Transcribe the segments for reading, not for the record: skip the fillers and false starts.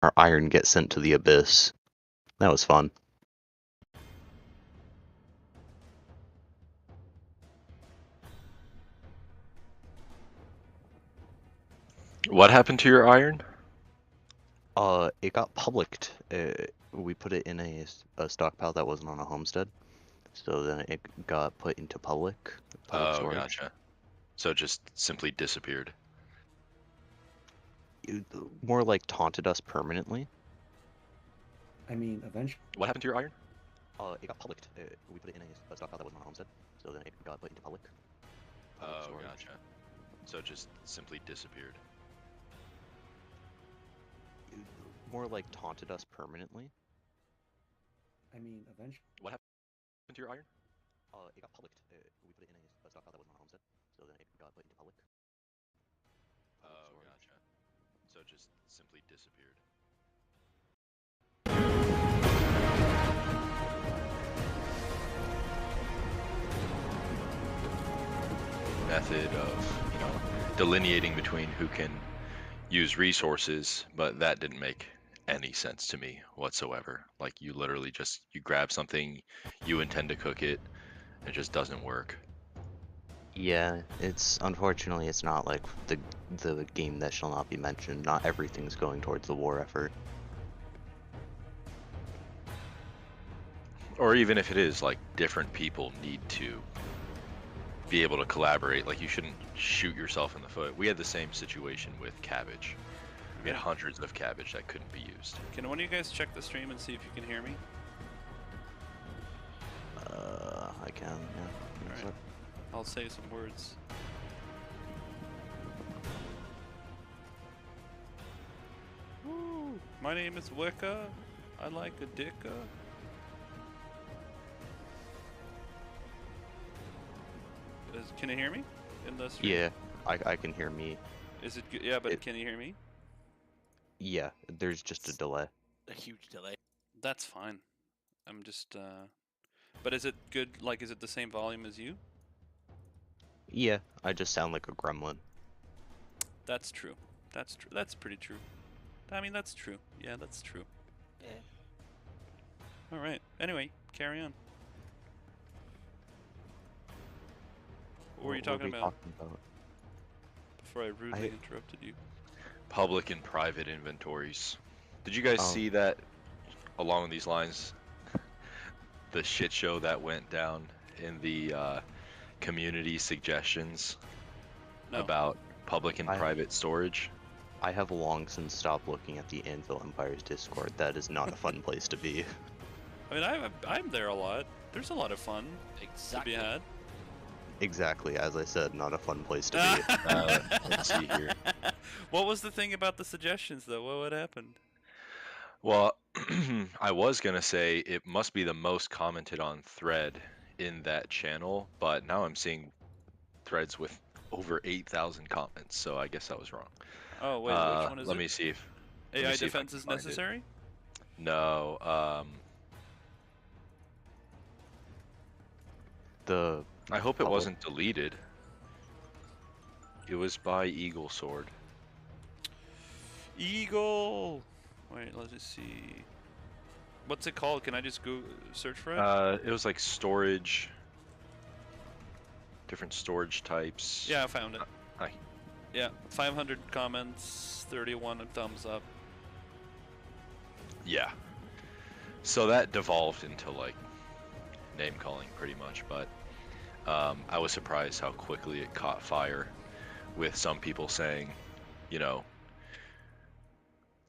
our iron get sent to the abyss. That was fun. What happened to your iron? It got publicked. We put it in a stockpile that wasn't on a homestead, so then it got put into public storage. Gotcha. So it just simply disappeared. It more like taunted us permanently. I mean, eventually. What happened to your iron? It got publicked. We put it in a stockpile that wasn't on a homestead, so then it got put into public storage. Gotcha. So it just simply disappeared. It more like taunted us permanently. I mean, eventually. What happened to your iron? It got publicked. We put it in a stockpile that wasn't on a homestead, so then it got put into public. Gotcha. So it just simply disappeared. Method of, delineating between who can use resources, but that didn't make any sense to me whatsoever. Like, you literally just, you grab something, you intend to cook it, it just doesn't work. Yeah, unfortunately it's not like the game that shall not be mentioned. Not everything's going towards the war effort. Or even if it is, like, different people need to be able to collaborate. Like, you shouldn't shoot yourself in the foot. We had the same situation with cabbage. We had hundreds of cabbage that couldn't be used. Can one of you guys check the stream and see if you can hear me? I can, yeah. Alright. I'll say some words. Woo! My name is Wicca. I like a dicka. Can you hear me? In the stream? Yeah, I can hear me. Is it good? Yeah, but can you hear me? Yeah, there's just a delay. A huge delay. That's fine. I'm just, But is it good, like, is it the same volume as you? Yeah, I just sound like a gremlin. That's true. That's true. That's pretty true. I mean, that's true. Yeah, that's true. Yeah. Alright. Anyway, carry on. What were you talking about before I rudely interrupted you? Public and private inventories. Did you guys see that along these lines? The shit show that went down in the community suggestions about public and private storage? I have long since stopped looking at the Anvil Empire's Discord. That is not a fun place to be. I mean, I'm there a lot. There's a lot of fun to be had. Exactly, as I said, not a fun place to be. Let's see here. What was the thing about the suggestions, though? What happened? Well, I was gonna say it must be the most commented on thread in that channel, but now I'm seeing threads with over 8,000 comments, so I guess I was wrong. Oh, wait, which one is it? Let me see if... AI defense is necessary? No, I hope it wasn't deleted. It was by Eagle Sword. Eagle! Wait, let's just see. What's it called? Can I just go search for it? It was like storage. Different storage types. Yeah, I found it. Hi. Yeah, 500 comments, 31 thumbs up. Yeah. So that devolved into like name calling pretty much, but I was surprised how quickly it caught fire with some people saying,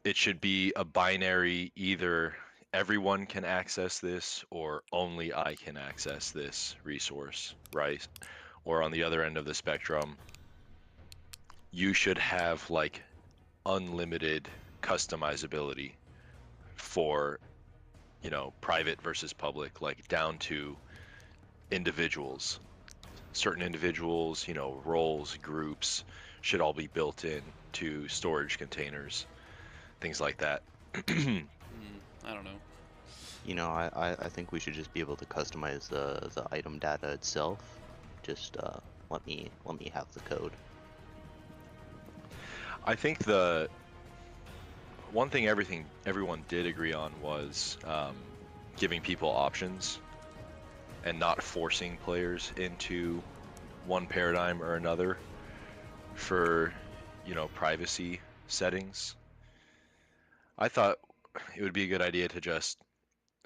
it should be a binary, either everyone can access this or only I can access this resource, right? Or on the other end of the spectrum, you should have like unlimited customizability for, private versus public, like down to individuals. Certain individuals, roles, groups should all be built in to storage containers, things like that. I don't know. I think we should just be able to customize the item data itself. Just let me have the code. I think one thing everyone did agree on was giving people options and not forcing players into one paradigm or another for, privacy settings. I thought it would be a good idea to just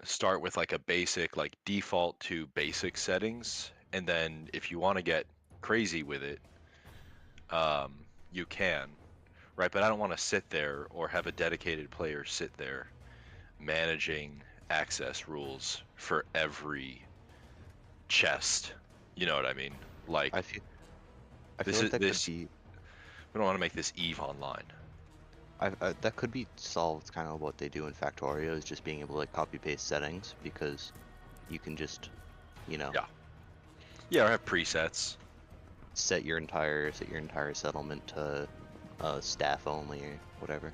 start with like a basic, like default to basic settings, and then if you want to get crazy with it, you can, right? But I don't want to sit there or have a dedicated player sit there managing access rules for every chest. You know what I mean? Like I feel this like is that could this. be We don't want to make this Eve Online. that could be solved kind of what they do in Factorio is just being able to like copy paste settings because you can just, Yeah. Yeah, or have presets. set your entire settlement to staff only or whatever.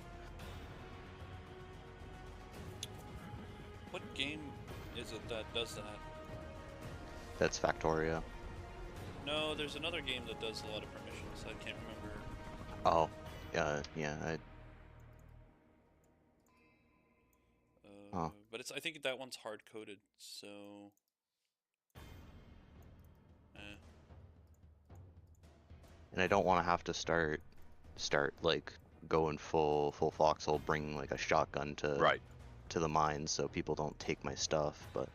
What game is it that does that? That's Factorio. No, there's another game that does a lot of permissions. I can't remember. Oh, yeah. Huh. But I think that one's hard coded, so. And I don't want to have to start like going full foxhole, bringing like a shotgun to the mines so people don't take my stuff. But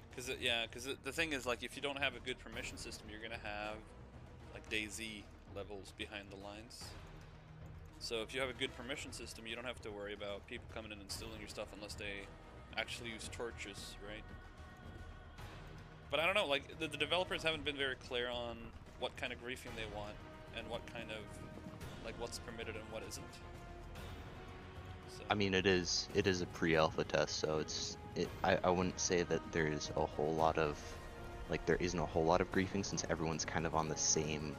because the thing is, like, if you don't have a good permission system, you're gonna have like DayZ levels behind the lines. So if you have a good permission system, you don't have to worry about people coming in and stealing your stuff unless they actually use torches, right? But I don't know, like, the developers haven't been very clear on what kind of griefing they want and what kind of, like, what's permitted and what isn't. So. I mean, it is a pre-alpha test, so I wouldn't say that there's a whole lot of, like, there isn't a whole lot of griefing since everyone's kind of on the same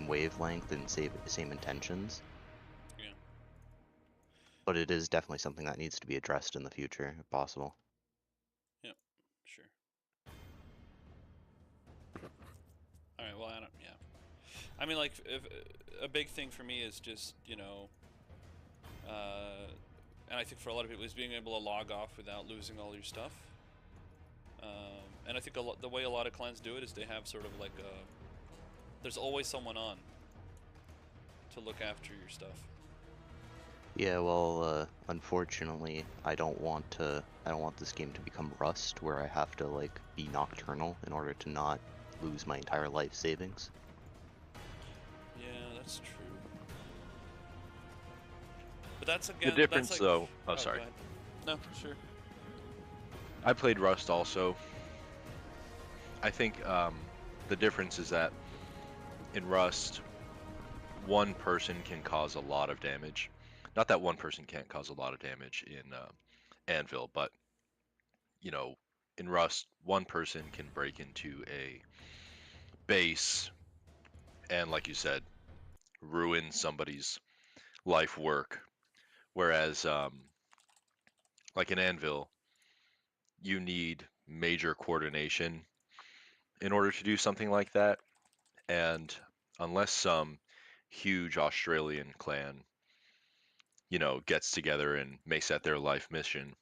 wavelength and same intentions. Yeah. But it is definitely something that needs to be addressed in the future, if possible. Yep, sure. Alright, well, yeah. I mean, like, if a big thing for me is just, and I think for a lot of people is being able to log off without losing all your stuff. And I think the way a lot of clans do it is they have sort of like there's always someone on to look after your stuff. Yeah, well, unfortunately, I don't want this game to become Rust, where I have to, like, be nocturnal in order to not lose my entire life savings. Yeah, that's true. But that's again. The difference, that's like, though. Oh, sorry. No, sure. I played Rust also. I think the difference is that in Rust, one person can cause a lot of damage. Not that one person can't cause a lot of damage in Anvil, but in Rust, one person can break into a base and, like you said, ruin somebody's life work. Whereas, like in Anvil, you need major coordination in order to do something like that. And unless some huge Australian clan, gets together and makes that their life mission,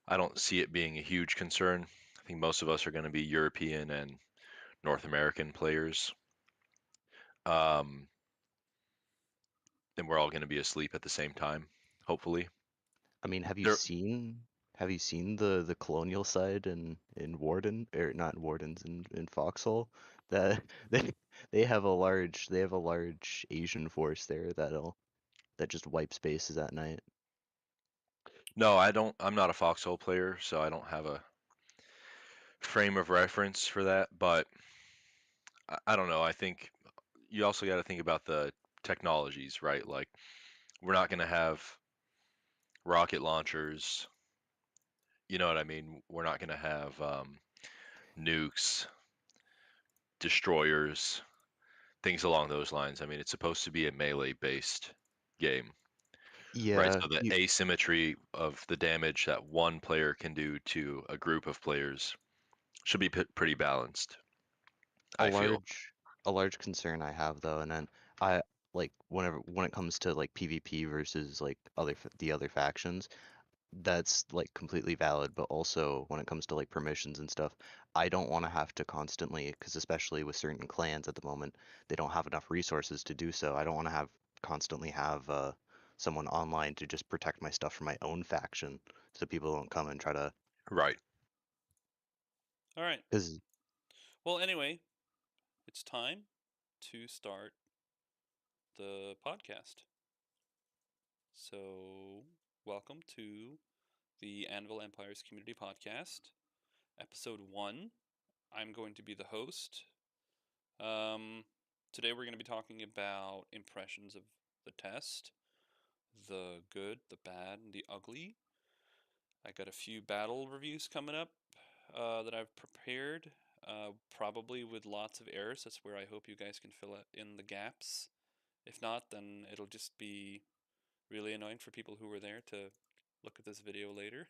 I don't see it being a huge concern. I think most of us are going to be European and North American players. And we're all going to be asleep at the same time, hopefully. I mean, have you seen the colonial side in Warden, or not in Wardens, in Foxhole? That they have a large Asian force there that just wipes bases at night. No, I don't. I'm not a Foxhole player, so I don't have a frame of reference for that. But I don't know. I think you also got to think about the technologies, right? Like, we're not going to have rocket launchers. You know what I mean? We're not going to have nukes, destroyers, things along those lines. I mean, it's supposed to be a melee-based game, right? Yeah, So the asymmetry of the damage that one player can do to a group of players should be pretty balanced. I feel. a large concern I have though, and then I like when it comes to like PvP versus like the other factions, that's like completely valid. But also when it comes to like permissions and stuff, I don't want to have to constantly, because especially with certain clans at the moment, they don't have enough resources to do so. I don't want to constantly have someone online to just protect my stuff from my own faction, so people don't come and try to. Right. All right. Because Well, anyway, it's time to start the podcast. So, welcome to the Anvil Empires Community Podcast, episode 1. I'm going to be the host. Today we're going to be talking about impressions of the test, the good, the bad, and the ugly. I got a few battle reviews coming up that I've prepared, probably with lots of errors. That's where I hope you guys can fill in the gaps. If not, then it'll just be really annoying for people who were there to look at this video later.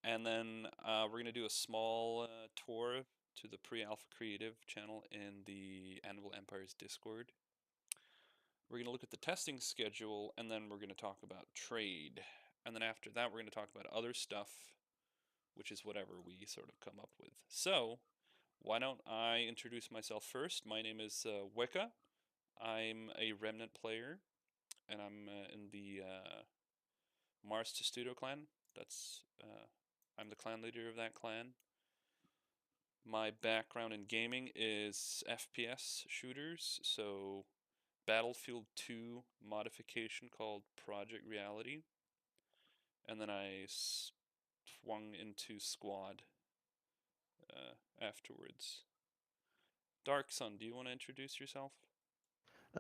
And then we're going to do a small tour to the Pre-Alpha Creative channel in the Anvil Empires Discord. We're going to look at the testing schedule, and then we're going to talk about trade. And then after that, we're going to talk about other stuff, which is whatever we sort of come up with. So, why don't I introduce myself first? My name is Wicca. I'm a Remnant player, and I'm in the Mars Testudo clan. I'm the clan leader of that clan. My background in gaming is FPS shooters, so Battlefield 2 modification called Project Reality, and then I swung into Squad afterwards. Dark Sun, do you want to introduce yourself?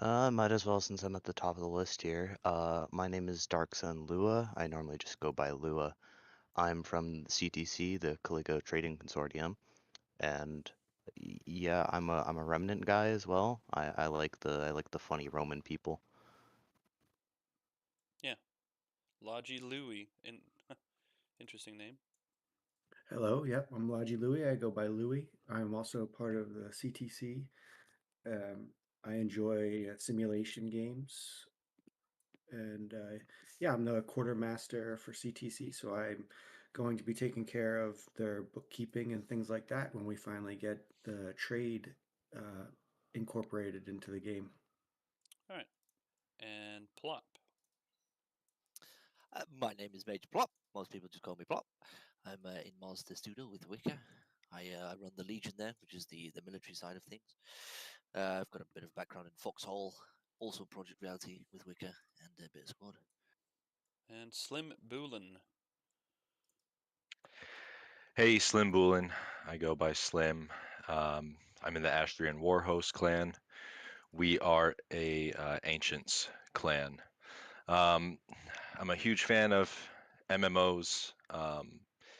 might as well, since I'm at the top of the list here. My name is Darksun Lua. I normally just go by Lua. I'm from CTC, the Caligo Trading Consortium, and yeah, I'm a Remnant guy as well. I like the funny Roman people. Yeah, Logi Louie. Interesting name. Hello, yep, I'm Logi Louie. I go by Louie. I'm also part of the CTC. I enjoy simulation games, and yeah, I'm the quartermaster for CTC, so I'm going to be taking care of their bookkeeping and things like that when we finally get the trade uh, incorporated into the game. All right, and Plop. My name is Major Plop. Most people just call me Plop. I'm in Monster Studio with Wicker. I run the Legion there, which is the military side of things. I've got a bit of background in Foxhole, also Project Reality with Wicker, and a bit of Squad. And Slim Boolin. Hey, Slim Boolin. I go by Slim. I'm in the Astrian Warhost clan. We are a Ancients clan. I'm a huge fan of MMOs.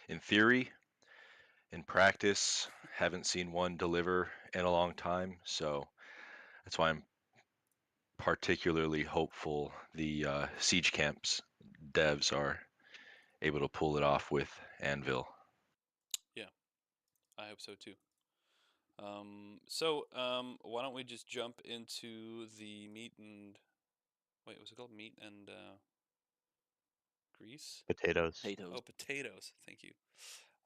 In theory, in practice, haven't seen one deliver in a long time. So that's why I'm particularly hopeful the Siege Camps devs are able to pull it off with Anvil. Yeah, I hope so too. Why don't we just jump into the meat and wait, was it called meat and grease? Potatoes. Potatoes. Oh, potatoes. Thank you.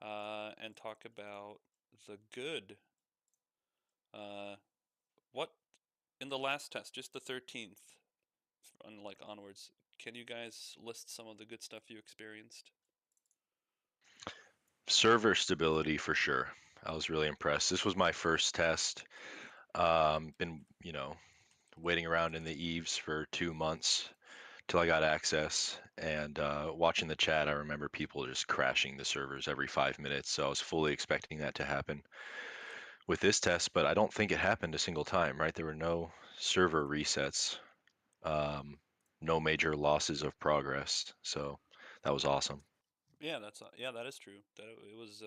And talk about the good. Uh, what in the last test, just the 13th, and like onwards. Can you guys list some of the good stuff you experienced? Server stability for sure. I was really impressed. This was my first test. Been, waiting around in the eaves for 2 months till I got access. And watching the chat, I remember people just crashing the servers every 5 minutes. So I was fully expecting that to happen with this test, but I don't think it happened a single time, right? There were no server resets, um, no major losses of progress. So that was awesome. Yeah, that is true. That it was.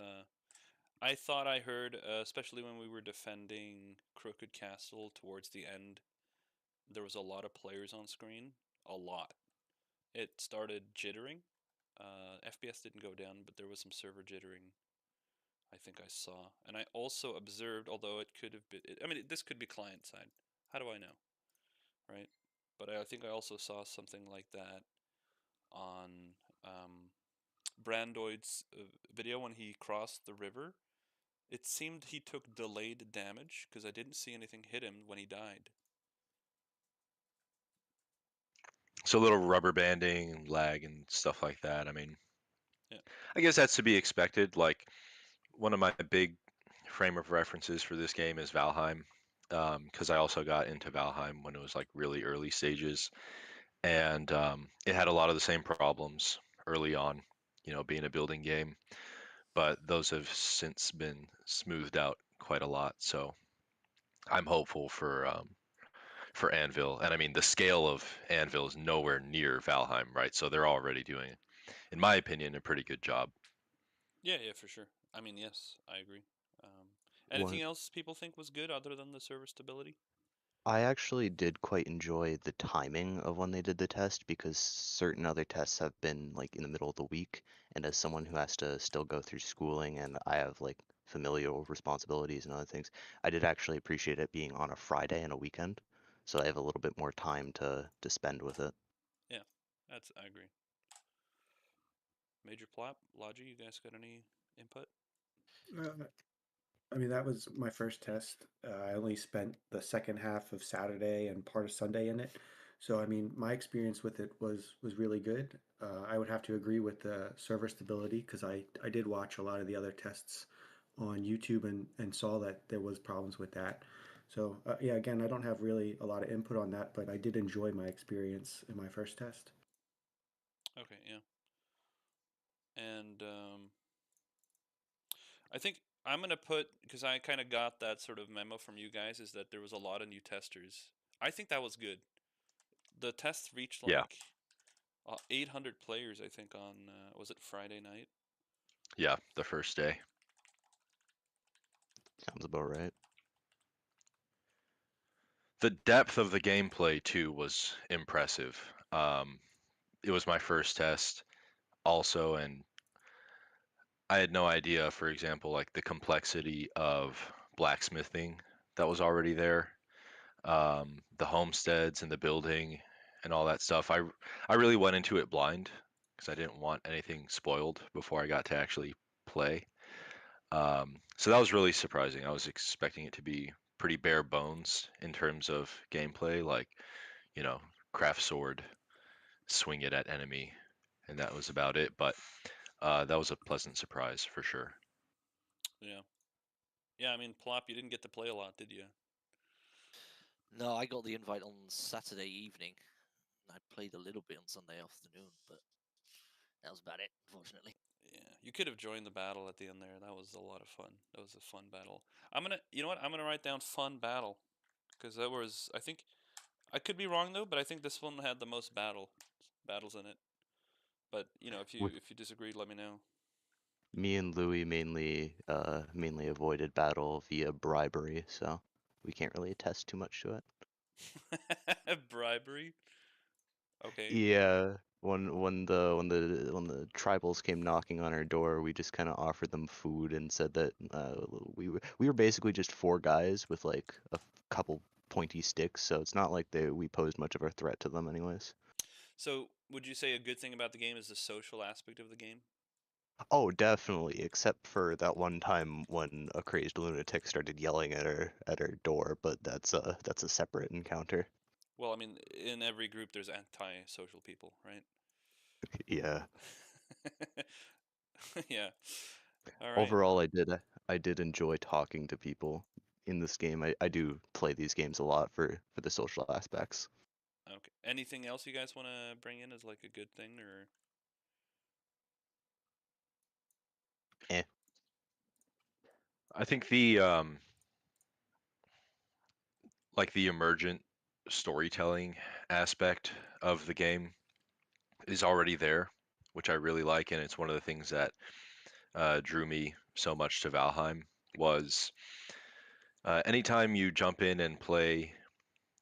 I thought I heard, especially when we were defending Crooked Castle towards the end, there was a lot of players on screen. A lot. It started jittering. FPS didn't go down, but there was some server jittering. I think I saw, and I also observed, although it could have been. I mean, this could be client side. How do I know? right? But I think I also saw something like that on Brandoid's video when he crossed the river. It seemed he took delayed damage because I didn't see anything hit him when he died. So a little rubber banding and lag and stuff like that. I mean, Yeah. I guess that's to be expected. Like one of my big frame of references for this game is Valheim, because I also got into Valheim when it was like really early stages, and it had a lot of the same problems early on, being a building game, but those have since been smoothed out quite a lot. So I'm hopeful for Anvil, and I mean the scale of Anvil is nowhere near Valheim, right? So they're already doing, in my opinion, a pretty good job. Yeah, yeah, for sure. I mean, yes, I agree. Um, One Anything else people think was good other than the server stability? I actually did quite enjoy the timing of when they did the test because certain other tests have been like in the middle of the week, and as someone who has to still go through schooling and I have like familial responsibilities and other things, I did actually appreciate it being on a Friday and a weekend, so I have a little bit more time to spend with it. Yeah, I agree. Major plot, Logi, you guys got any input? Uh, I mean, that was my first test. I only spent the second half of Saturday and part of Sunday in it. So, I mean, my experience with it was really good. I would have to agree with the server stability because I did watch a lot of the other tests on YouTube and saw that there was problems with that. So, yeah, again, I don't have really a lot of input on that, but I did enjoy my experience in my first test. Okay, yeah. And I think I'm gonna put, because I kind of got that sort of memo from you guys, is that there was a lot of new testers. I think that was good. The test reached Yeah, like 800 players, I think, on was it Friday night? yeah, the first day. Sounds about right. The depth of the gameplay too was impressive. It was my first test also, and I had no idea, for example, like the complexity of blacksmithing that was already there, the homesteads and the building and all that stuff. I really went into it blind because I didn't want anything spoiled before I got to actually play. So that was really surprising. I was expecting it to be pretty bare bones in terms of gameplay, like, you know, craft sword, swing it at enemy, and that was about it. But that was a pleasant surprise for sure. Yeah, yeah. I mean, Plop, you didn't get to play a lot, did you? No, I got the invite on Saturday evening. I played a little bit on Sunday afternoon, but that was about it, unfortunately. Yeah, you could have joined the battle at the end there. That was a lot of fun. That was a fun battle. You know what? I'm gonna write down fun battle because that was. I think I could be wrong though, but I think this one had the most battles in it. But With if you disagree, let me know. me and Louis mainly avoided battle via bribery, so we can't really attest too much to it. Bribery. Okay. Yeah, when the tribals came knocking on our door, we just kind of offered them food and said that we were basically just four guys with like a couple pointy sticks, so it's not like we posed much of a threat to them anyways. So, would you say a good thing about the game is the social aspect of the game? Oh, definitely, except for that one time when a crazed lunatic started yelling at our door, but that's a separate encounter. Well, I mean, in every group there's anti-social people, right? Yeah. Yeah. All right. Overall, I did enjoy talking to people in this game. I do play these games a lot for the social aspects. Okay. Anything else you guys want to bring in as like a good thing or? Eh. I think like the emergent storytelling aspect of the game is already there, which I really like, and it's one of the things that drew me so much to Valheim was anytime you jump in and play,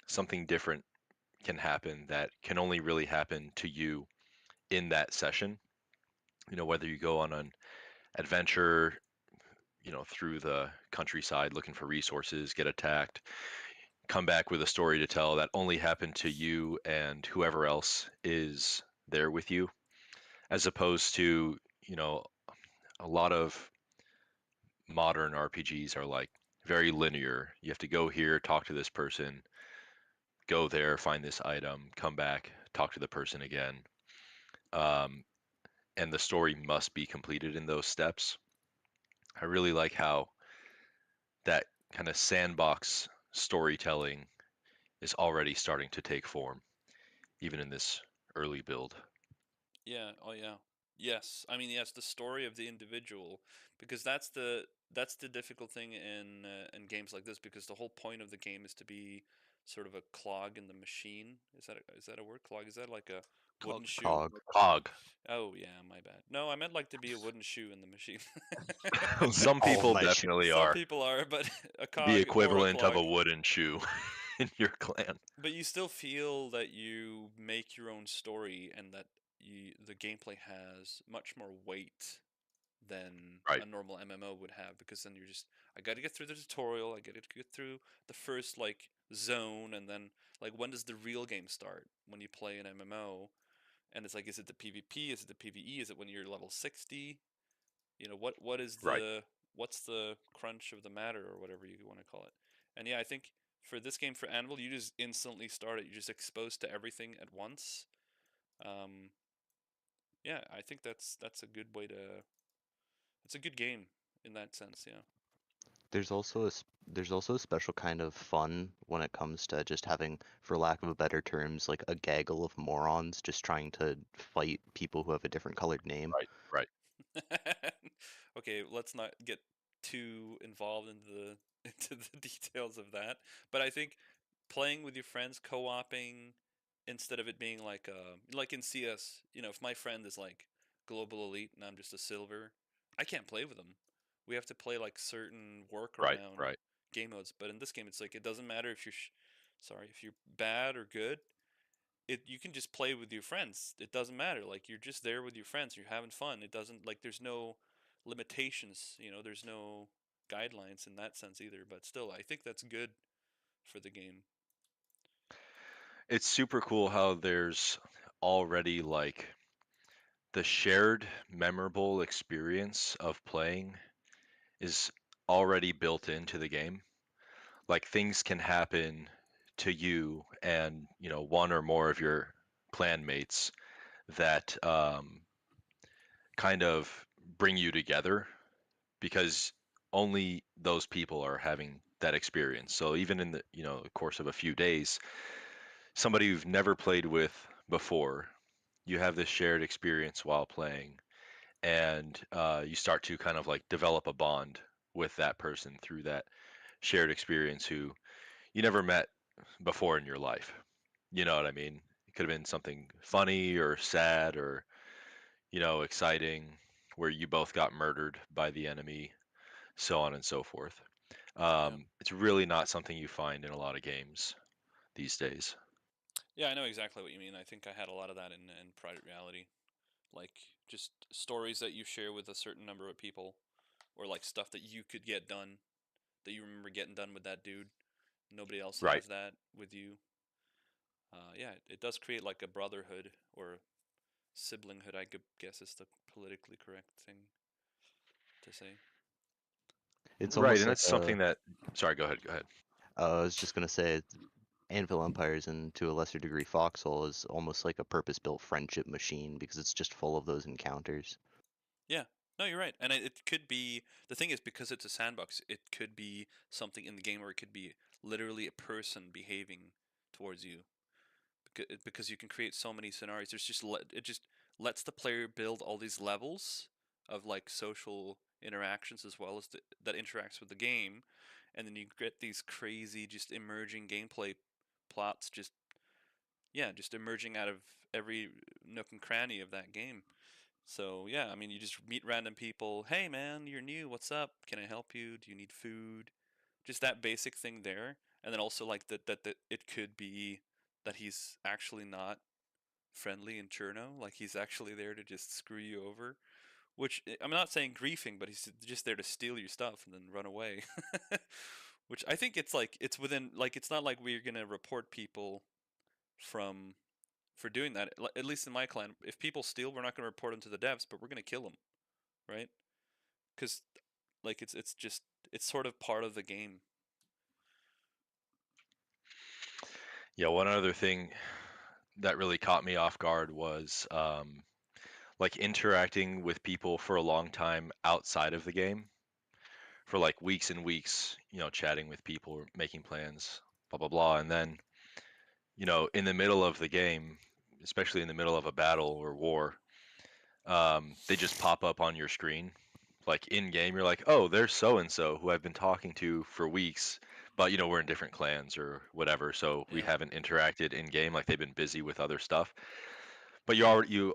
something different can happen that can only really happen to you in that session. Whether you go on an adventure, through the countryside looking for resources, get attacked, come back with a story to tell that only happened to you and whoever else is there with you, as opposed to, a lot of modern RPGs are like very linear. You have to go here, talk to this person, go there, find this item, come back, talk to the person again. Um, and the story must be completed in those steps. I really like how that kind of sandbox storytelling is already starting to take form, even in this early build. Yeah. Oh yeah. Yes. I mean, yes, the story of the individual, because that's the difficult thing in games like this, because the whole point of the game is to be sort of a clog in the machine. Is that a word? Clog? Is that like a wooden Cog. shoe? Cog. Cog. Oh yeah, my bad. No, I meant like to be a wooden shoe in the machine. Some All of people my definitely Some are people are, but a the cog or a equivalent of clog. a wooden shoe in your clan. But you still feel that you make your own story, and that the gameplay has much more weight than Right, a normal MMO would have, because then you're just, I got to get through the tutorial, I got to get through the first like zone, and then like when does the real game start when you play an MMO? And it's like, is it the PvP? Is it the PvE? Is it when you're level 60? What is right. what's the crunch of the matter, or whatever you want to call it? And yeah, I think for this game, for Anvil, you just instantly start it. You're just exposed to everything at once. Um, yeah, I think that's a good way to. It's a good game in that sense. Yeah. There's also a special kind of fun when it comes to just having, for lack of a better terms, like a gaggle of morons just trying to fight people who have a different colored name. Right, right. Okay, let's not get too involved into the into the details of that. But I think playing with your friends, co-oping, instead of it being like in CS, if my friend is like global elite and I'm just a silver, I can't play with them. We have to play like certain Right, workaround right. game modes. But in this game, it's like it doesn't matter if sorry, if you're bad or good. You can just play with your friends. It doesn't matter. Like, you're just there with your friends. You're having fun. It doesn't, like, there's no limitations. There's no guidelines in that sense either. But still, I think that's good for the game. It's super cool how there's already like the shared memorable experience of playing is already built into the game. Like things can happen to you and, one or more of your clan mates that kind of bring you together because only those people are having that experience. So even in the course of a few days, somebody you've never played with before, you have this shared experience while playing, and you start to kind of like develop a bond with that person through that shared experience who you never met before in your life. You know what I mean? It could have been something funny or sad or, exciting, where you both got murdered by the enemy, so on and so forth. Yeah. It's really not something you find in a lot of games these days. Yeah, I know exactly what you mean. I think I had a lot of that in Private Reality. Like, just stories that you share with a certain number of people, or like stuff that you could get done, that you remember getting done with that dude. Nobody else Right. has that with you. Yeah, it does create like a brotherhood, or siblinghood, I could guess is the politically correct thing to say. It's Right, almost and like that's a, something that. Sorry, go ahead. Go ahead. I was just gonna say, Anvil Empires and to a lesser degree Foxhole is almost like a purpose-built friendship machine because it's just full of those encounters. Yeah, no, you're right. And it could be, the thing is, because it's a sandbox, it could be something in the game, or it could be literally a person behaving towards you. Because you can create so many scenarios. It just lets the player build all these levels of like social interactions, as well as that interacts with the game, and then you get these crazy, just emerging gameplay plots, just emerging out of every nook and cranny of that game. So yeah, I mean, you just meet random people. Hey man, you're new. What's up? Can I help you? Do you need food? Just that basic thing there, and then also like that it could be that he's actually not friendly in Cherno. Like, he's actually there to just screw you over. Which, I'm not saying griefing, but he's just there to steal your stuff and then run away. Which I think it's like it's within like it's not like we're gonna report people from for doing that. At least in my clan, if people steal, we're not gonna report them to the devs, but we're gonna kill them, right? Because like it's just it's sort of part of the game. Yeah, one other thing that really caught me off guard was like interacting with people for a long time outside of the game, for like weeks and weeks, chatting with people, making plans, blah blah blah, and then, in the middle of the game, especially in the middle of a battle or war, they just pop up on your screen. Like in game, you're like, oh, there's so and so who I've been talking to for weeks, but we're in different clans or whatever, so we Yeah. haven't interacted in game. Like they've been busy with other stuff, but you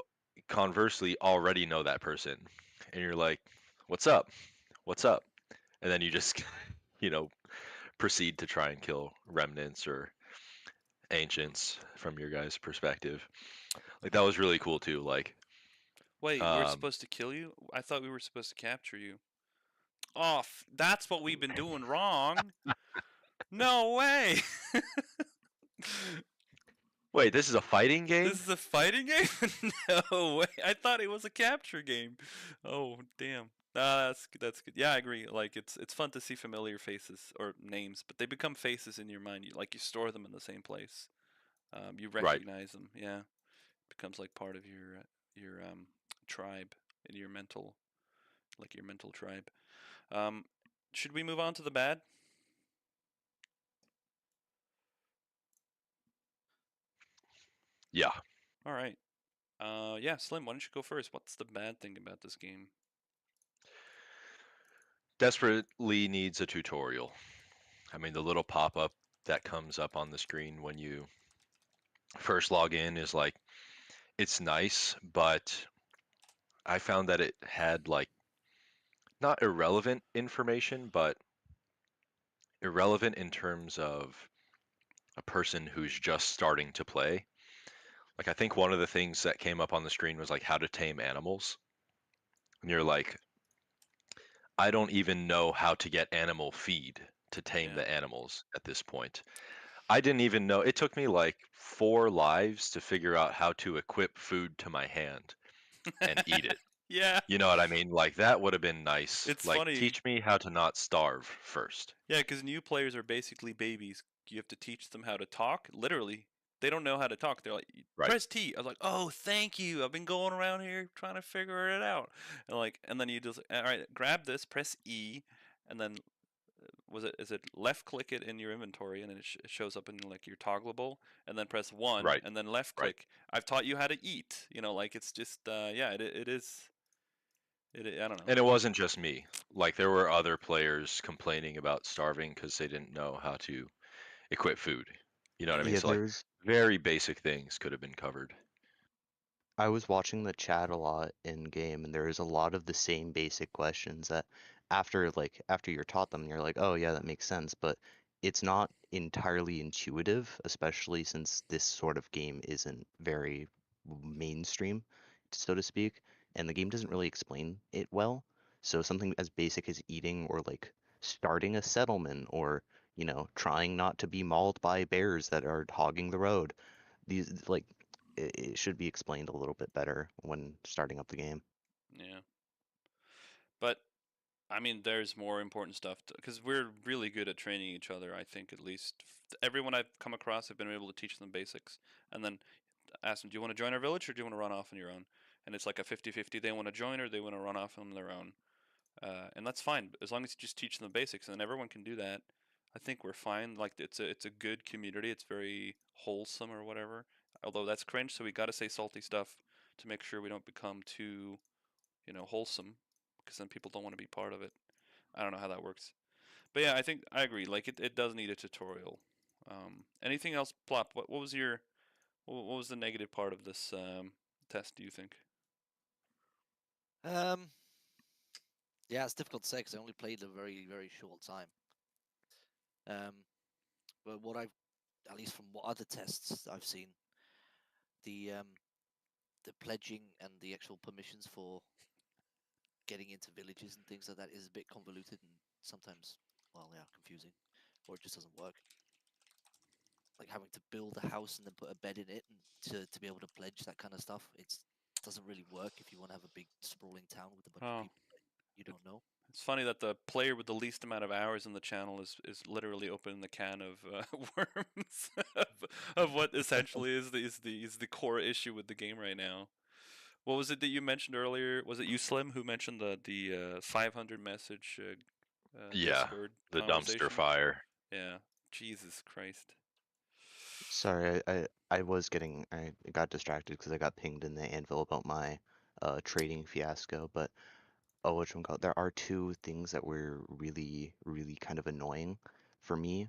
conversely already know that person, and you're like, what's up? What's up? And then you just, you know, proceed to try and kill remnants or ancients from your guys' perspective. Like that was really cool too. Like, Wait, we're um, supposed to kill you? I thought we were supposed to capture you. Oh, that's what we've been doing wrong. No way. wait, this is a fighting game? This is a fighting game? No way. I thought it was a capture game. Oh, damn. That's good. Yeah, I agree. Like it's fun to see familiar faces or names, but they become faces in your mind. You store them in the same place. You Right. recognize them. Yeah, becomes like part of your tribe in your mental tribe. Um, should we move on to the bad? Yeah. All right. Yeah, Slim, why don't you go first? What's the bad thing about this game? Desperately needs a tutorial. I mean, the little pop-up that comes up on the screen when you first log in is like, it's nice, but I found that it had like not irrelevant information, but irrelevant in terms of a person who's just starting to play. Like I think one of the things that came up on the screen was like how to tame animals. And you're like, I don't even know how to get animal feed to tame Yeah. the animals at this point. I didn't even know. It took me like 4 lives to figure out how to equip food to my hand and eat it. Yeah, You know what I mean? Like that would have been nice. it's Like funny. teach me how to not starve first. Yeah, because new players are basically babies. You have to teach them how to talk. Literally, they don't know how to talk. They're like, Right. press T. I was like, oh, thank you. I've been going around here trying to figure it out. And then you just, all right, grab this, press E, and then is it left click it in your inventory, and then it shows up in like your toggleable, and then press one, Right. and then left Right. click. I've taught you how to eat. Like it's just, yeah, it is. I don't know. And it wasn't just me. Like there were other players complaining about starving because they didn't know how to equip food. You know what I mean? Yeah. Yeah, So like there's very basic things could have been covered. I was watching the chat a lot in game, and there is a lot of the same basic questions that after you're taught them, you're like, oh yeah, that makes sense, but it's not entirely intuitive, especially since this sort of game isn't very mainstream, so to speak, and the game doesn't really explain it well. So something as basic as eating or like starting a settlement or, trying not to be mauled by bears that are hogging the road. These like it should be explained a little bit better when starting up the game. Yeah. But I mean, there's more important stuff because we're really good at training each other. I think at least everyone I've come across, I've been able to teach them basics, and then ask them, "Do you want to join our village or do you want to run off on your own?" And it's like a 50-50. They want to join or they want to run off on their own, and that's fine as long as you just teach them the basics, and everyone can do that. I think we're fine. Like it's a good community. It's very wholesome or whatever. Although that's cringe, so we got to say salty stuff to make sure we don't become too, wholesome, because then people don't want to be part of it. I don't know how that works. But yeah, I think I agree. Like it does need a tutorial. Anything else, Plop? What was what was the negative part of this test? Do you think? Um, yeah, it's difficult to say because I only played a very, very short time. Um, but what I've, at least from what other tests I've seen, the um, the pledging and the actual permissions for getting into villages and things like that is a bit convoluted and sometimes, well, yeah, confusing. or it just doesn't work. Like having to build a house and then put a bed in it, and to be able to pledge that kind of stuff, it doesn't really work if you want to have a big sprawling town with a bunch of Oh, people that you don't know. it's funny that the player with the least amount of hours in the channel is literally opening the can of worms of what essentially is the core issue with the game right now. What was it that you mentioned earlier? Was it you, Slim, who mentioned the 500 message Yeah, Discord the dumpster conversation? fire. Yeah, Jesus Christ. Sorry, I got distracted because I got pinged in the Anvil about my trading fiasco. But oh, whatchamacallit, there are two things that were really, really kind of annoying for me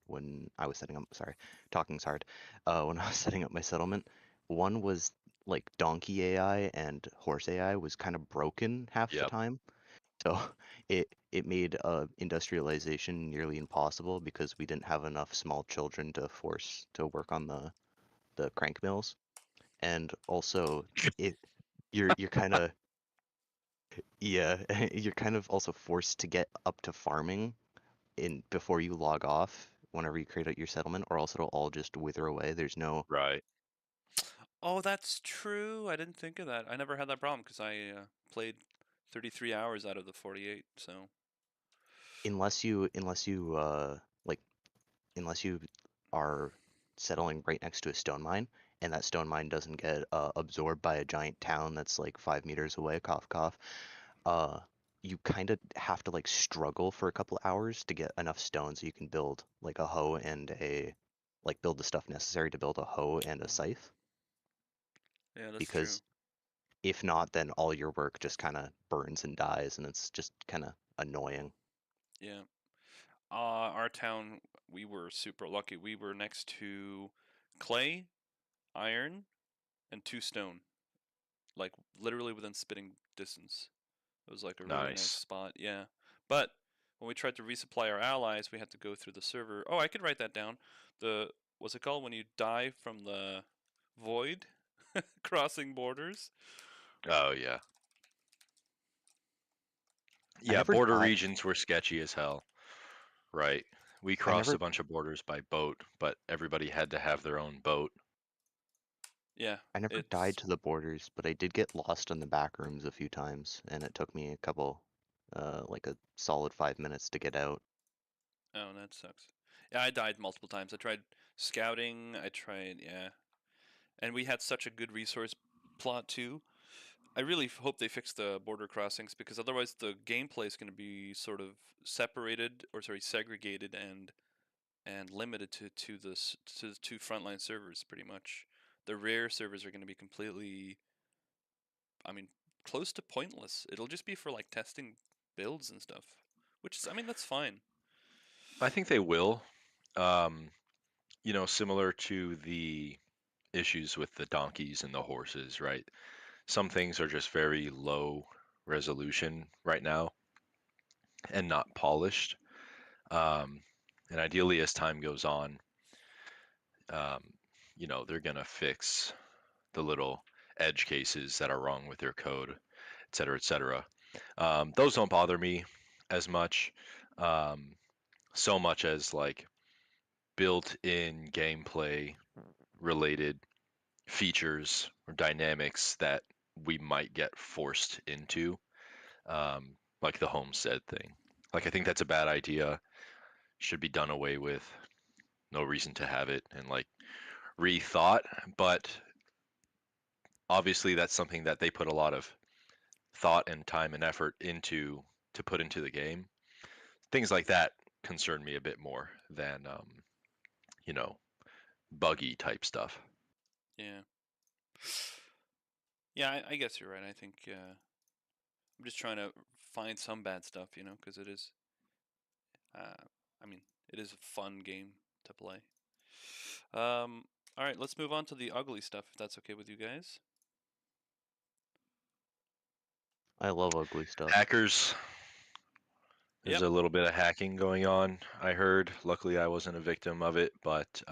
when I was setting up. Sorry, talking's hard. When I was setting up my settlement, one was like donkey AI and horse AI was kind of broken half the Yep. time. So it made industrialization nearly impossible because we didn't have enough small children to force to work on the crank mills, and also it you're kind of yeah you're kind of also forced to get up to farming in before you log off whenever you create out your settlement, or else it'll all just wither away. There's no Right. Oh, that's true. I didn't think of that. I never had that problem because I played 33 hours out of the 48. So, unless you like unless you are settling right next to a stone mine and that stone mine doesn't get absorbed by a giant town that's like 5 meters away, cough cough, uh, you kind of have to like struggle for a couple hours to get enough stone so you can build like a hoe and a like build the stuff necessary to build a hoe and a scythe. yeah, that's true. Because if not, then all your work just kind of burns and dies, and it's just kind of annoying. Yeah. Our town, we were super lucky. We were next to clay, iron, and 2 stone, like literally within spitting distance. It was like a really nice Nice. spot. Yeah. But when we tried to resupply our allies, we had to go through the server. Oh, I could write that down. The What's it called when you die from the void crossing borders? Oh yeah. I Yeah, never border died. regions were sketchy as hell. Right. We I crossed never a bunch of borders by boat, but everybody had to have their own boat. Yeah, I never died it's to the borders, but I did get lost in the back rooms a few times, and it took me like a solid 5 minutes to get out. oh, that sucks. Yeah, I died multiple times. I tried scouting. Yeah, and we had such a good resource plot too. I really hope they fix the border crossings because otherwise the gameplay is going to be sort of separated or sorry segregated and limited to the two frontline servers pretty much. The rare servers are going to be completely, I mean, close to pointless. It'll just be for like testing builds and stuff, which is, I mean, that's fine. I think they will. Um, similar to the issues with the donkeys and the horses, right? Some things are just very low resolution right now and not polished. Um, and ideally, as time goes on, um, they're gonna fix the little edge cases that are wrong with their code, et cetera, et cetera. Those don't bother me as much, um, so much as like built-in gameplay related features or dynamics that we might get forced into, like the homestead thing. Like I think that's a bad idea. Should be done away with. No reason to have it and like rethought. But obviously, that's something that they put a lot of thought and time and effort into to put into the game. Things like that concern me a bit more than you know, buggy type stuff. Yeah. Yeah, I guess you're right. I think I'm just trying to find some bad stuff, because it is. Uh, I mean, it is a fun game to play. All right, let's move on to the ugly stuff, if that's okay with you guys. I love ugly stuff. Hackers, there's Yep. a little bit of hacking going on, I heard. Luckily, I wasn't a victim of it, but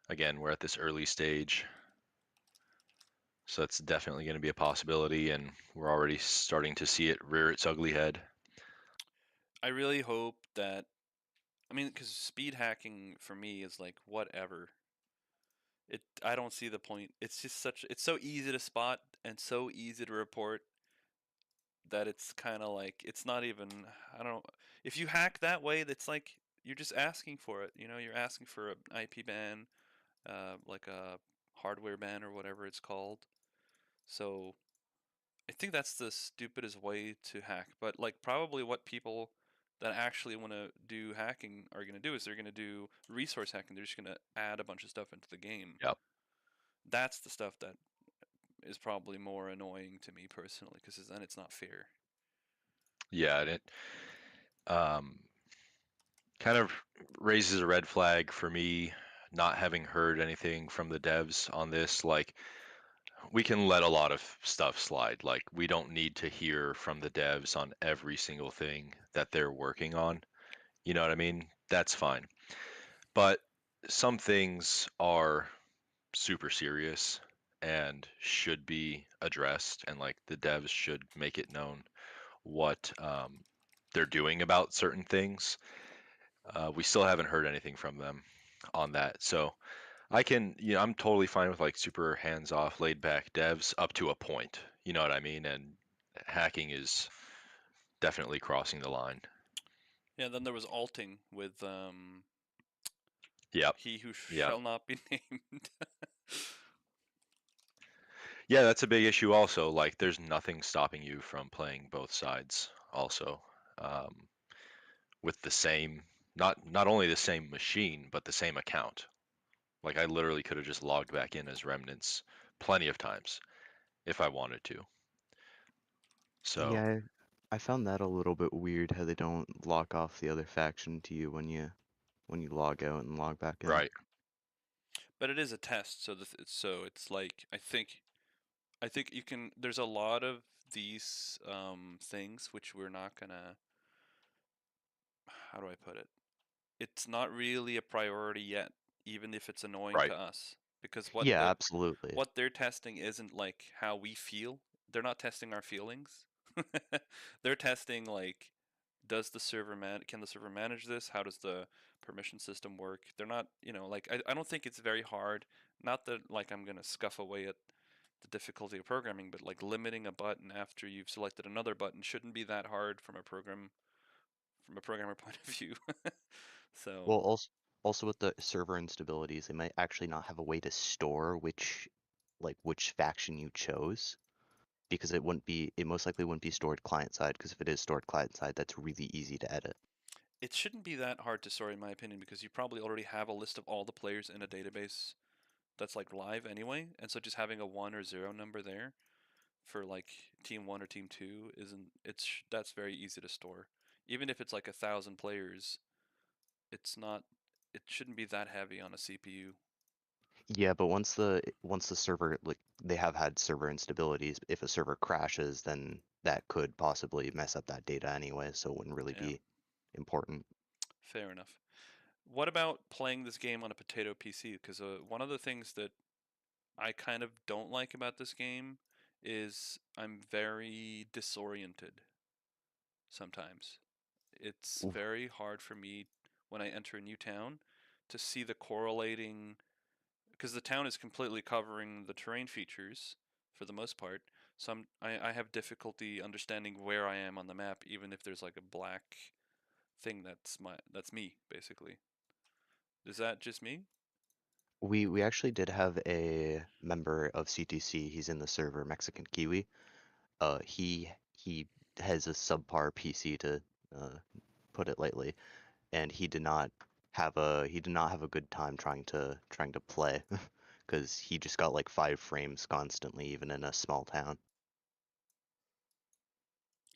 again, we're at this early stage. So it's definitely going to be a possibility, and we're already starting to see it rear its ugly head. I really hope that. I mean, because speed hacking for me is like whatever. I don't see the point. It's just it's so easy to spot and so easy to report that it's kind of like it's not even. I don't. If you hack that way, that's like you're just asking for it. You're asking for an IP ban, like a hardware ban or whatever it's called. So I think that's the stupidest way to hack. But like probably what people that actually want to do hacking are going to do is they're going to do resource hacking. They're just going to add a bunch of stuff into the game. Yep. That's the stuff that is probably more annoying to me personally because then it's not fair. Yeah, and it kind of raises a red flag for me not having heard anything from the devs on this. Like, we can let a lot of stuff slide. Like, we don't need to hear from the devs on every single thing that they're working on. You know what I mean? That's fine. But some things are super serious and should be addressed, and like the devs should make it known what they're doing about certain things. We still haven't heard anything from them on that. So I'm totally fine with like super hands off, laid back devs up to a point. You know what I mean? And hacking is definitely crossing the line. Yeah. Then there was alting with Yep. he who Yeah. shall not be named. Yeah, that's a big issue also. Like, there's nothing stopping you from playing both sides also. Um, with the same, not only the same machine, but the same account. Like, I literally could have just logged back in as remnants plenty of times if I wanted to. So, Yeah, I found that a little bit weird how they don't lock off the other faction to you when you log out and log back in. right. But it is a test, so it's like I think you can. There's a lot of these things which we're not gonna. How do I put it? It's not really a priority yet, even if it's annoying Right. to us, because Yeah, absolutely. what they're testing isn't like how we feel. They're not testing our feelings. They're testing like, does the server can the server manage this? How does the permission system work? They're not, like I don't think it's very hard. Not that like I'm gonna scuff away at the difficulty of programming, but like limiting a button after you've selected another button shouldn't be that hard from a programmer point of view. So Well, also with the server instabilities, they might actually not have a way to store which faction you chose, because it most likely wouldn't be stored client side, because if it is stored client side, that's really easy to edit. it shouldn't be that hard to store, in my opinion, because you probably already have a list of all the players in a database that's like live anyway, and so just having a 1 or 0 number there for like team 1 or team 2 isn't that's very easy to store. Even if it's like 1,000 players, it's not it shouldn't be that heavy on a CPU. Yeah, but once the server, like, they have had server instabilities. If a server crashes, then that could possibly mess up that data anyway, so it wouldn't really Yeah, be important. fair enough. What about playing this game on a potato PC? Because one of the things that I kind of don't like about this game is I'm very disoriented sometimes. It's Oof. very hard for me when I enter a new town to see the correlating, because the town is completely covering the terrain features for the most part. So I have difficulty understanding where I am on the map, even if there's like a black thing that's me basically. Is that just me? We actually did have a member of CTC. He's in the server, Mexican Kiwi. He has a subpar PC, to put it lightly, and he did not have a good time trying to play, because he just got like 5 frames constantly, even in a small town.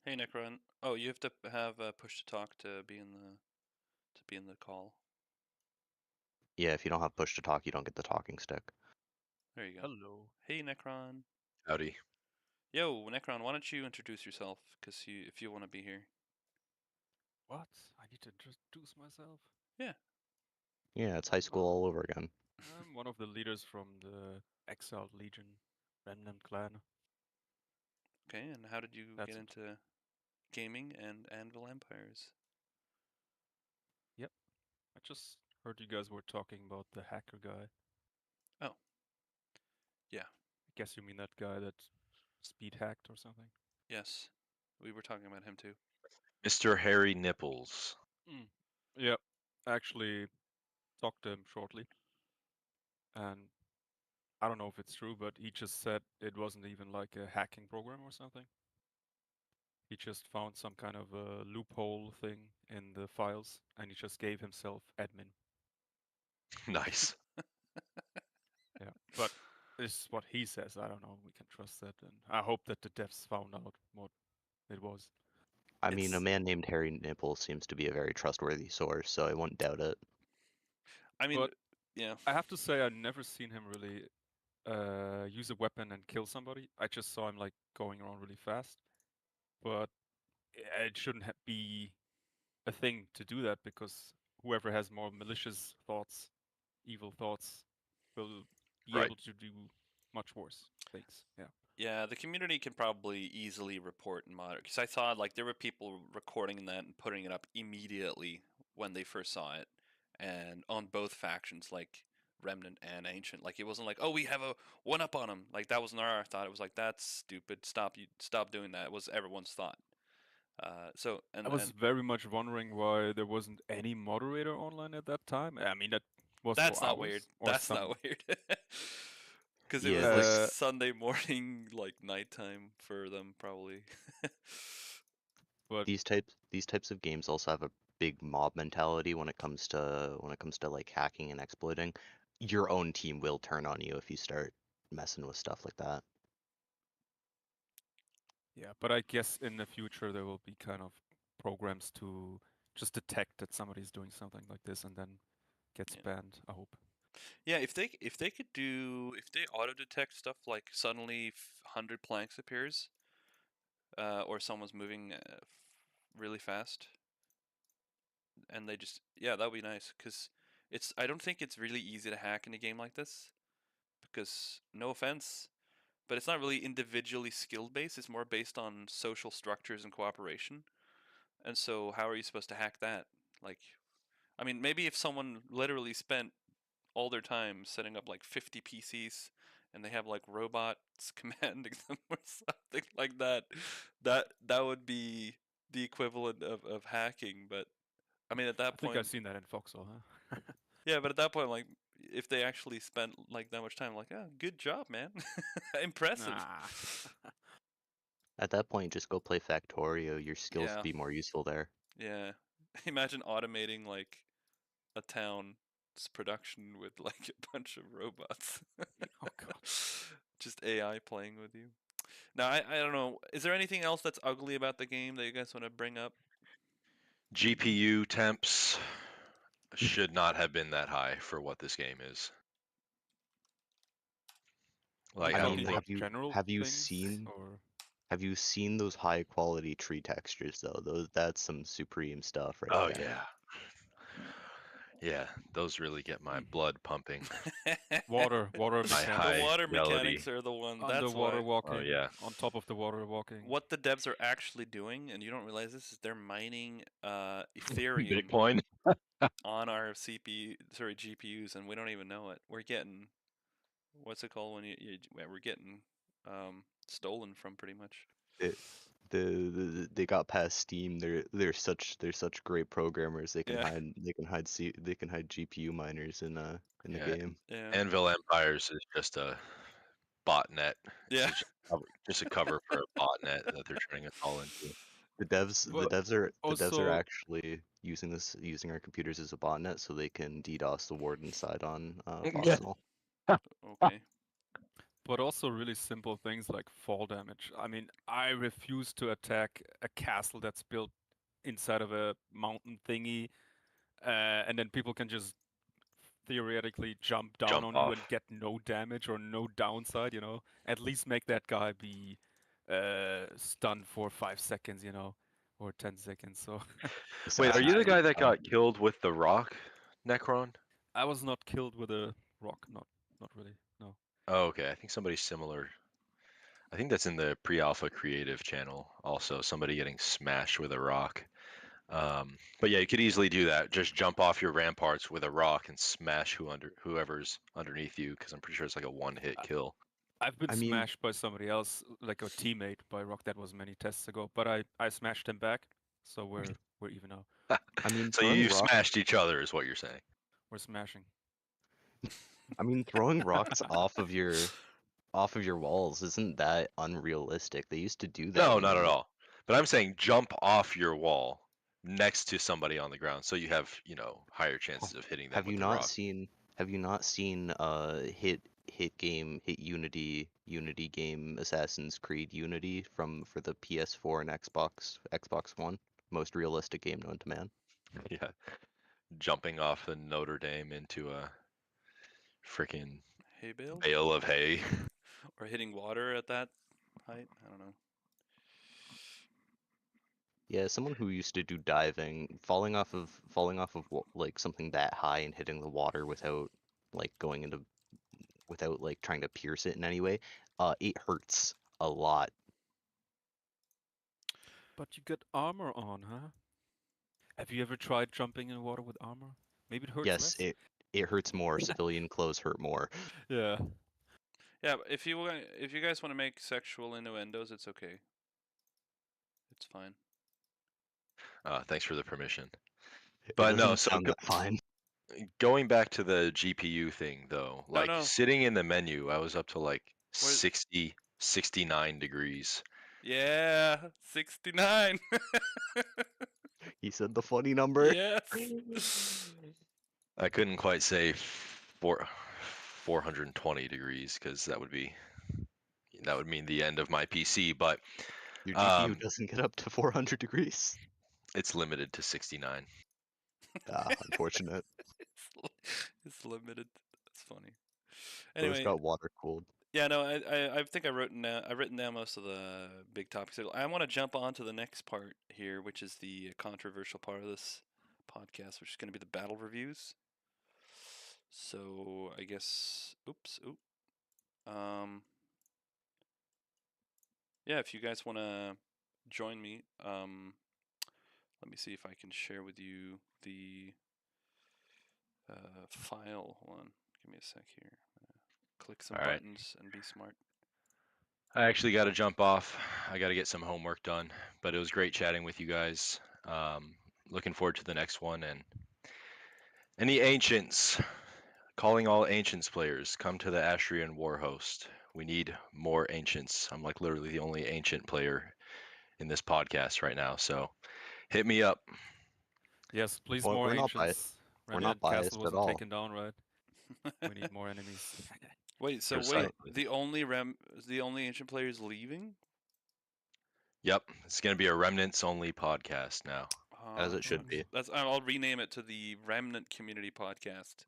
Hey Necron. Oh, you have to have push to talk to be in the call. Yeah, if you don't have push to talk, you don't get the talking stick. There you go. Hello. Hey Necron. Howdy. Yo, Necron, why don't you introduce yourself? Because if you want to be here. What? I need to introduce myself? Yeah. Yeah, it's high school all over again. I'm one of the leaders from the Exiled Legion Remnant clan. Okay, and how did you That's get it. into gaming and Anvil Empires? I just heard you guys were talking about the hacker guy. Oh. Yeah. I guess you mean that guy that speed hacked or something? Yes. We were talking about him too. Mr. Harry Nipples. Yeah, actually talked to him shortly, and I don't know if it's true, but he just said it wasn't even like a hacking program or something. He just found some kind of a loophole thing in the files, and he just gave himself admin. Nice. Yeah, but this is what he says. I don't know. We can trust that, and I hope that the devs found out what it was. I mean, a It's- man named Harry Nipples seems to be a very trustworthy source, so I won't doubt it. I mean, But yeah. I have to say, I've never seen him really use a weapon and kill somebody. I just saw him like going around really fast, but it shouldn't be a thing to do that because whoever has more malicious thoughts, evil thoughts, will be Right. able to do much worse things. Yeah. Yeah, the community can probably easily report and monitor. Because I saw like there were people recording that and putting it up immediately when they first saw it, and on both factions, like Remnant and Ancient. Like it wasn't like, oh, we have a one up on them. Like that wasn't our thought. It was like that's stupid. Stop doing that. It was everyone's thought. So I was very much wondering why there wasn't any moderator online at that time. I mean, that was that's for not weird. hours or That's some. not weird. Because it Yeah, was like like- Sunday morning, like nighttime for them probably. But these types of games also have a big mob mentality when it comes to like hacking and exploiting. Your own team will turn on you if you start messing with stuff like that. yeah, but I guess in the future there will be kind of programs to just detect that somebody's doing something like this and then gets Yeah. banned. I hope. Yeah, if they auto detect stuff like suddenly 100 planks appears, or someone's moving really fast, and they just that would be nice because I don't think it's really easy to hack in a game like this because no offense, but it's not really individually skill based. It's more based on social structures and cooperation. And so how are you supposed to hack that? Like, I mean, maybe if someone literally spent all their time setting up like 50 PCs and they have like robots commanding them or something like that, that would be the equivalent of hacking. But I mean, at I that think I've point, seen that in Foxhole, huh? yeah, but at that point, like, if they actually spent like that much time, like, oh, good job, man, impressive. Nah. At that point, just go play Factorio. Your skills Yeah, would be more useful there. yeah. Imagine automating like a town's production with like a bunch of robots. Oh god. Just AI playing with you. Now, I don't know. Is there anything else that's ugly about the game that you guys want to bring up? GPU temps should not have been that high for what this game is. Are we Like, I talking mean, about have you general have you things seen or have you seen those high quality tree textures though? That's some supreme stuff right oh there. yeah, those really get my blood pumping. water My mechanics? The high water fidelity. mechanics are the one. That's Underwater why. walking, Oh yeah, on top of the water walking. What the devs are actually doing, and you don't realize this, is they're mining Ethereum Bitcoin. on our GPUs, and we don't even know it. We're getting what's it called when we're getting stolen from pretty much. It, they got past Steam. They're such great programmers. They can Yeah, hide GPU miners in the Yeah, game. yeah, Anvil Empires is just a botnet. yeah. It's just a cover for a botnet that they're turning us all into. The But devs are also, actually using our computers as a botnet so they can DDoS the Warden side on Yeah. Foxhole. Okay. but also really simple things like fall damage. I mean, I refuse to attack a castle that's built inside of a mountain thingy, and then people can just theoretically jump down Jump on you and off. get no damage or no downside. At least make that guy be stunned for 5 seconds, or 10 seconds. So Wait, are you the guy that Uh, got killed with the rock, Necron? I was not killed with a rock, not really. No. Oh, okay. I think somebody similar. I think that's in the pre-alpha creative channel. Also, somebody getting smashed with a rock. But yeah, you could easily do that. Just jump off your ramparts with a rock and smash whoever's underneath you, because I'm pretty sure it's like a one-hit kill. I've been I mean, smashed by somebody else, like a teammate by Rock. That was many tests ago, but I smashed him back, so we're even now. I mean, So throwing you rocks. smashed each other, is what you're saying. We're smashing. I mean, throwing rocks off of your walls isn't that unrealistic. They used to do that. No, You not at know. all. But I'm saying jump off your wall next to somebody on the ground, so you have, higher chances of hitting them Have with you the not rock. seen? Have you not seen hit Unity game Assassin's Creed Unity for the PS4 and Xbox One? Most realistic game known to man. Yeah, jumping off of Notre Dame into a freaking Hay bales? bale of hay. Or hitting water at that height? I don't know. Yeah, someone who used to do diving, falling off of like something that high and hitting the water without like trying to pierce it in any way, it hurts a lot. But you got armor on, huh? Have you ever tried jumping in water with armor? Maybe it hurts Yes, less. it hurts more. Civilian clothes hurt more. Yeah. Yeah, but if you guys want to make sexual innuendos, it's okay. It's fine. Thanks for the permission. It But no, doesn't so sound that fine. going back to the GPU thing though, No, like no. sitting in the menu, I was up to like Where- 60, 69 degrees. Yeah, 69. He said the funny number. Yes. I couldn't quite say 420 degrees because that would mean the end of my PC, but Your GPU doesn't get up to 400 degrees. it's limited to 69. Ah, unfortunate. It's limited. That's funny. So it's Anyway, got water cooled. yeah, no, I think I've written down most of the big topics. I want to jump on to the next part here, which is the controversial part of this podcast, which is going to be the battle reviews. So I guess, yeah, if you guys want to join me, let me see if I can share with you the file. Hold on, give me a sec here. Click some All right. buttons and be smart. I actually got to jump off. I got to get some homework done, but it was great chatting with you guys. Looking forward to the next one. And any ancients, calling all ancients players, come to the Astrian War Host. We need more ancients. I'm like literally the only ancient player in this podcast right now. So hit me up. Yes, please Well, more we're not ancients. we're not Castle biased at wasn't all. taken down, right? We need more enemies. Wait, so Precisely. the only ancient player is leaving? Yep, it's gonna be a remnants only podcast now. As it should be. I'll rename it to the Remnant Community Podcast.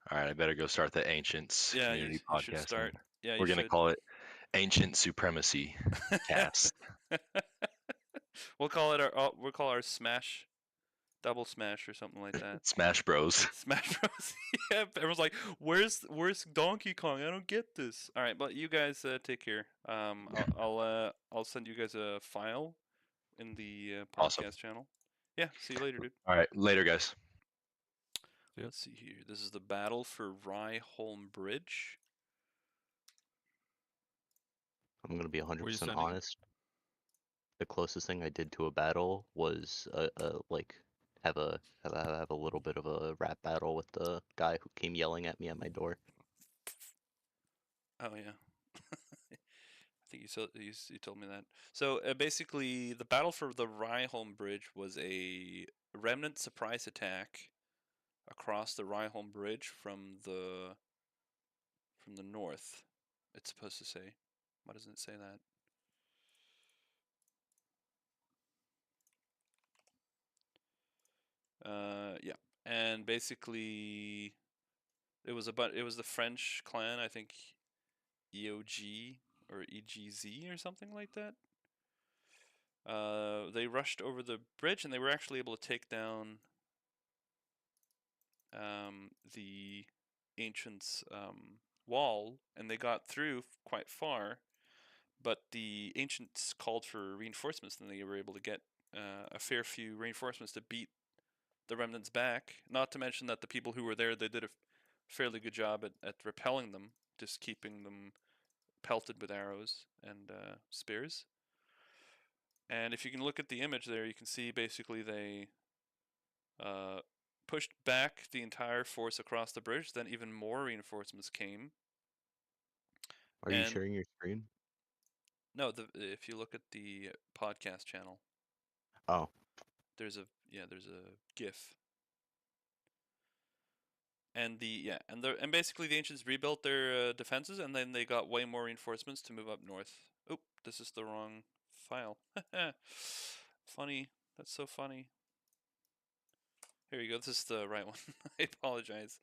All right, I better go start the Ancients Yeah, community you should podcast. start. Yeah, We're you gonna should. call it Ancient Supremacy Cast. we'll call our Smash, Double Smash or something like that. Smash Bros. Smash Bros. Yeah, everyone's like, "Where's Donkey Kong? I don't get this." All right, but you guys take care. I'll send you guys a file in the podcast Awesome. channel. Yeah, see you later, dude. All right, later, guys. Yep. Let's see here. This is the battle for Ryeholm Bridge. I'm gonna be Where you 100% sending? honest. The closest thing I did to a battle was like have a little bit of a rap battle with the guy who came yelling at me at my door. Oh yeah. I think you told me that. So basically, the battle for the Ryeholm Bridge was a remnant surprise attack across the Ryeholm Bridge from the north. It's supposed to say. Why doesn't it say that? Yeah, and basically, it was the French clan, I think, EOG or EGZ or something like that. They rushed over the bridge and they were actually able to take down the ancients' wall, and they got through quite far. But the ancients called for reinforcements, and they were able to get a fair few reinforcements to beat the remnants back. Not to mention that the people who were there, they did a fairly good job at repelling them, just keeping them pelted with arrows and spears. And if you can look at the image there, you can see basically they pushed back the entire force across the bridge. Then even more reinforcements came. Are you And sharing your screen? no, if you look at the podcast channel, Oh, there's a GIF. And and basically the ancients rebuilt their defenses, and then they got way more reinforcements to move up north. Oh, this is the wrong file. Funny. That's so funny. Here you go. This is the right one. I apologize.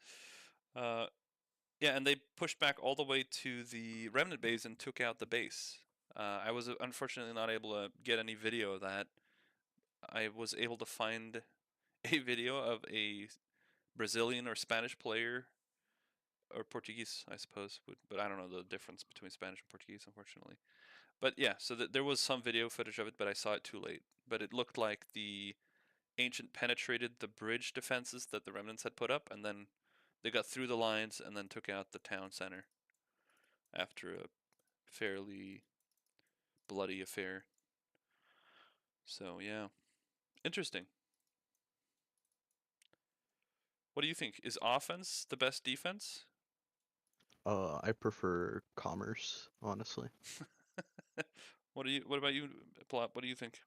Yeah, and they pushed back all the way to the remnant base and took out the base. I was unfortunately not able to get any video of that. I was able to find a video of a Brazilian or Spanish player, or Portuguese, I suppose, but I don't know the difference between Spanish and Portuguese, unfortunately. But yeah, so there was some video footage of it, but I saw it too late. But it looked like the ancient penetrated the bridge defenses that the remnants had put up, and then they got through the lines and then took out the town center after a fairly bloody affair. So yeah, interesting. What do you think? Is offense the best defense? I prefer commerce, honestly. What about you, Plot? What do you think?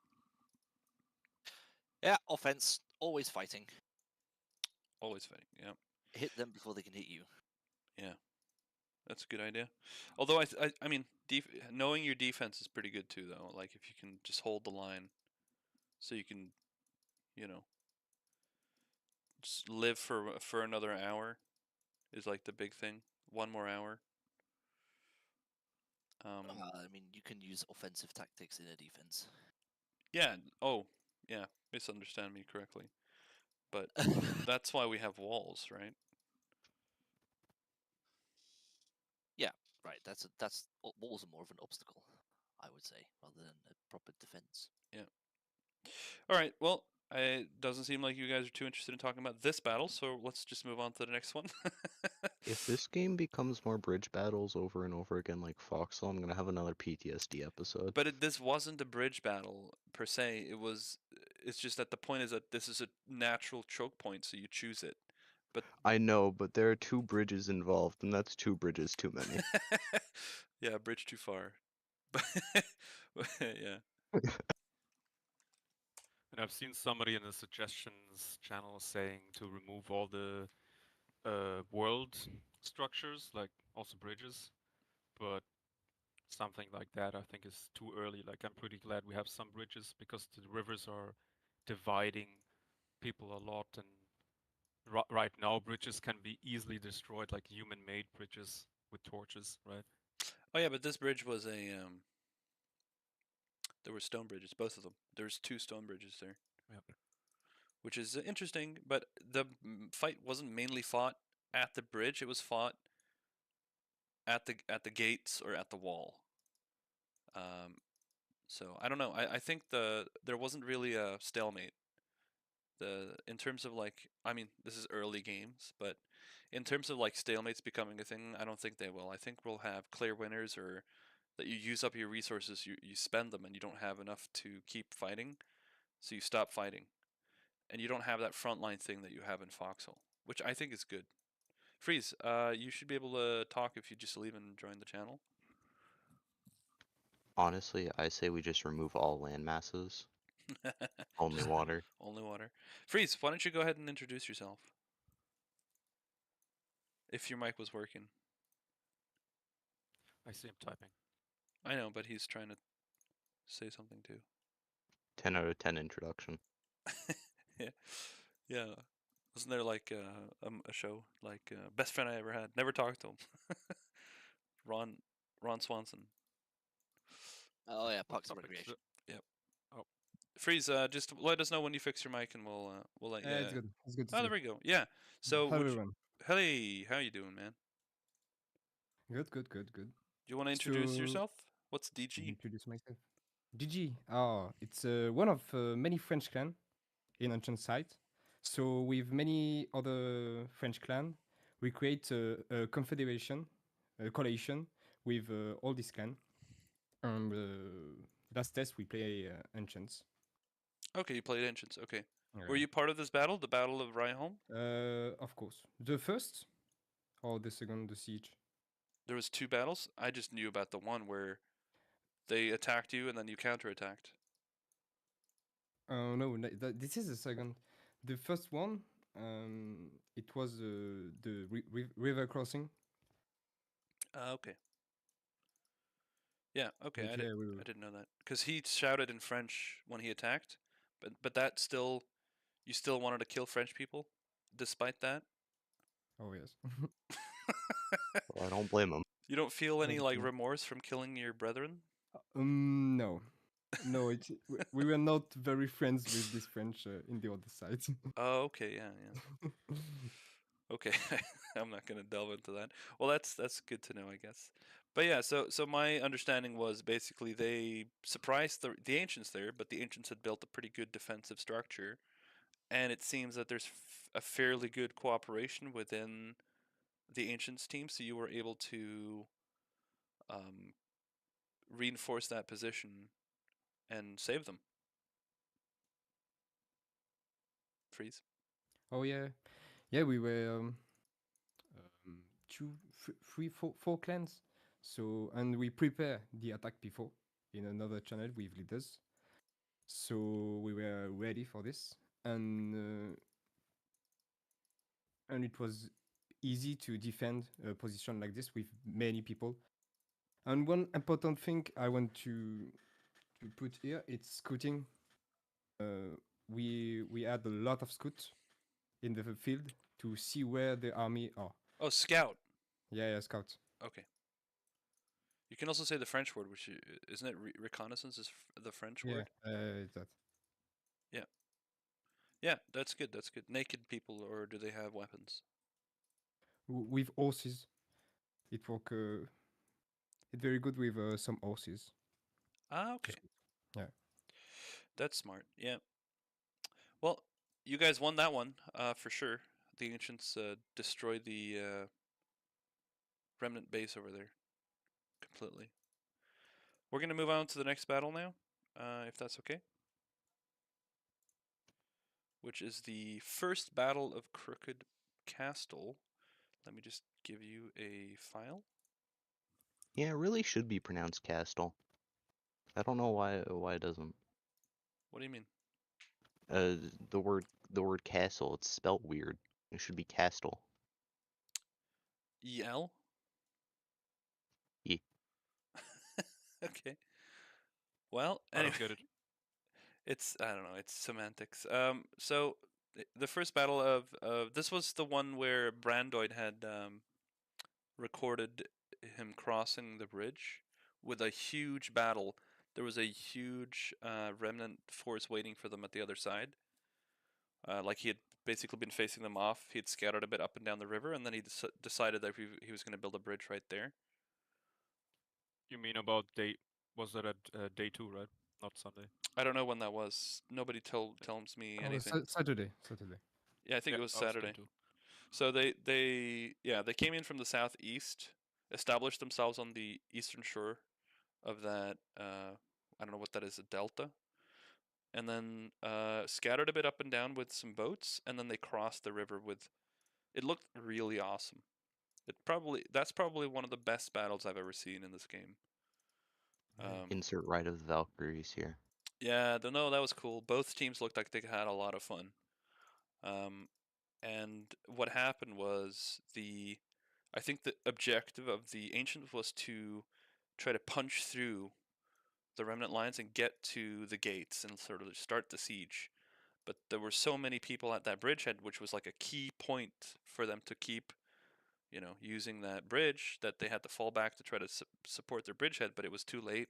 Yeah, offense, always fighting. Always fighting. Yeah. Hit them before they can hit you. Yeah. That's a good idea. Although I mean, knowing your defense is pretty good too, though. Like if you can just hold the line, so you can, you know, just live for another hour, is like the big thing. One more hour. I mean, you can use offensive tactics in a defense. Yeah. Oh, yeah. Misunderstand me correctly, but that's why we have walls, right? Yeah, right. Walls are more of an obstacle, I would say, rather than a proper defense. Yeah. All right. Well, it doesn't seem like you guys are too interested in talking about this battle, so let's just move on to the next one. If this game becomes more bridge battles over and over again like Foxhole, I'm gonna have another PTSD episode. But this wasn't a bridge battle per se. It's just that the point is that this is a natural choke point, so you choose it. But I know, but there are 2 bridges involved, and that's 2 bridges too many. yeah, bridge too far. Yeah. And I've seen somebody in the suggestions channel saying to remove all the world structures, like also bridges, but something like that I think is too early. Like I'm pretty glad we have some bridges because the rivers are dividing people a lot, and right now bridges can be easily destroyed, like human-made bridges with torches, right? Oh yeah, but this bridge was there were stone bridges, both of them. There's 2 stone bridges there. Yep. Which is interesting, but the fight wasn't mainly fought at the bridge, it was fought at the gates or at the wall. So I don't know. I think there wasn't really a stalemate. In terms of like, I mean, this is early games, but in terms of like stalemates becoming a thing, I don't think they will. I think we'll have clear winners, or that you use up your resources, you spend them, and you don't have enough to keep fighting, so you stop fighting, and you don't have that frontline thing that you have in Foxhole, which I think is good. Freeze, you should be able to talk if you just leave and join the channel. Honestly, I say we just remove all land masses. Only water. Only water. Freeze, why don't you go ahead and introduce yourself? If your mic was working. I see him typing. I know, but he's trying to say something too. 10 out of 10 introduction. Yeah. Yeah. Wasn't there like a show like best friend I ever had? Never talked to him. Ron Swanson. Oh yeah, Parks and Topics. Recreation. Yep. Oh. Freeze, just let us know when you fix your mic, and we'll let you. It's good. It's good to Oh, see there we go. Yeah. So, Hello, everyone. Hey, how you doing, man? Good, good, good, good. Do you want to Just introduce to yourself? What's DG? Introduce myself. GG. Oh, it's one of many French clans in ancient site. So with many other French clans, we create a confederation, a coalition with all these clans. And last test we play ancients. Okay, you played Ancients. Okay. Yeah. Were you part of this battle, the Battle of Raiholm? Of course. The first or the second, the siege? There was 2 battles. I just knew about the one where they attacked you and then you counterattacked. No, this is the second. The first one, it was the river crossing. Okay. Yeah. Okay. But yeah, I didn't know that because he shouted in French when he attacked, but that still, you still wanted to kill French people, despite that. Oh yes. Well, I don't blame him. You don't feel any like Okay. remorse from killing your brethren? No, no. We were not very friends with this French in the other side. Oh, okay. Yeah. Okay. I'm not gonna delve into that. Well, that's good to know, I guess. But yeah, so my understanding was basically they surprised the ancients there, but the ancients had built a pretty good defensive structure, and it seems that there's a fairly good cooperation within the ancients team, so you were able to um, reinforce that position and save them. Freeze. Oh yeah, yeah. We were two, three, four clans. So and we prepare the attack before in another channel with leaders. So we were ready for this, and it was easy to defend a position like this with many people. And one important thing I want to put here, it's scouting. We had a lot of scouts in the field to see where the army are. Oh, scout. Yeah, scouts. Okay. You can also say the French word, which isn't it reconnaissance is the French word? It's that. Yeah. Yeah, that's good. That's good. Naked people, or do they have weapons? With horses, it work. It's very good with some horses. Ah, okay. Yeah. That's smart. Yeah. Well, you guys won that one, for sure. The ancients destroyed the remnant base over there completely. We're gonna move on to the next battle now, if that's okay. Which is the first battle of Crooked Castle. Let me just give you a file. Yeah, it really should be pronounced Castle. I don't know why it doesn't. What do you mean? The word castle, it's spelt weird. It should be Castle. EL? Yeah. Okay. Well, I anyway, don't get it. it's, I don't know, it's semantics. So the first battle of this was the one where Brandoid had recorded him crossing the bridge with a huge battle. There was a huge remnant force waiting for them at the other side. Like he had basically been facing them off. He had scattered a bit up and down the river, and then he decided that he was going to build a bridge right there. You mean about day? Was that at day 2, right? Not Sunday. I don't know when that was. Nobody tells me Oh, anything. Saturday. Yeah, I think Yeah, it was I was day Saturday. 2. So they came in from the southeast, established themselves on the eastern shore of that I don't know what that is, a delta, and then scattered a bit up and down with some boats, and then they crossed the river with. It looked really awesome. That's probably one of the best battles I've ever seen in this game. Insert Ride of the Valkyries here. Yeah, no, that was cool. Both teams looked like they had a lot of fun. And what happened was I think the objective of the ancients was to try to punch through the remnant lines and get to the gates and sort of start the siege. But there were so many people at that bridgehead, which was like a key point for them to keep, using that bridge, that they had to fall back to try to support their bridgehead. But it was too late,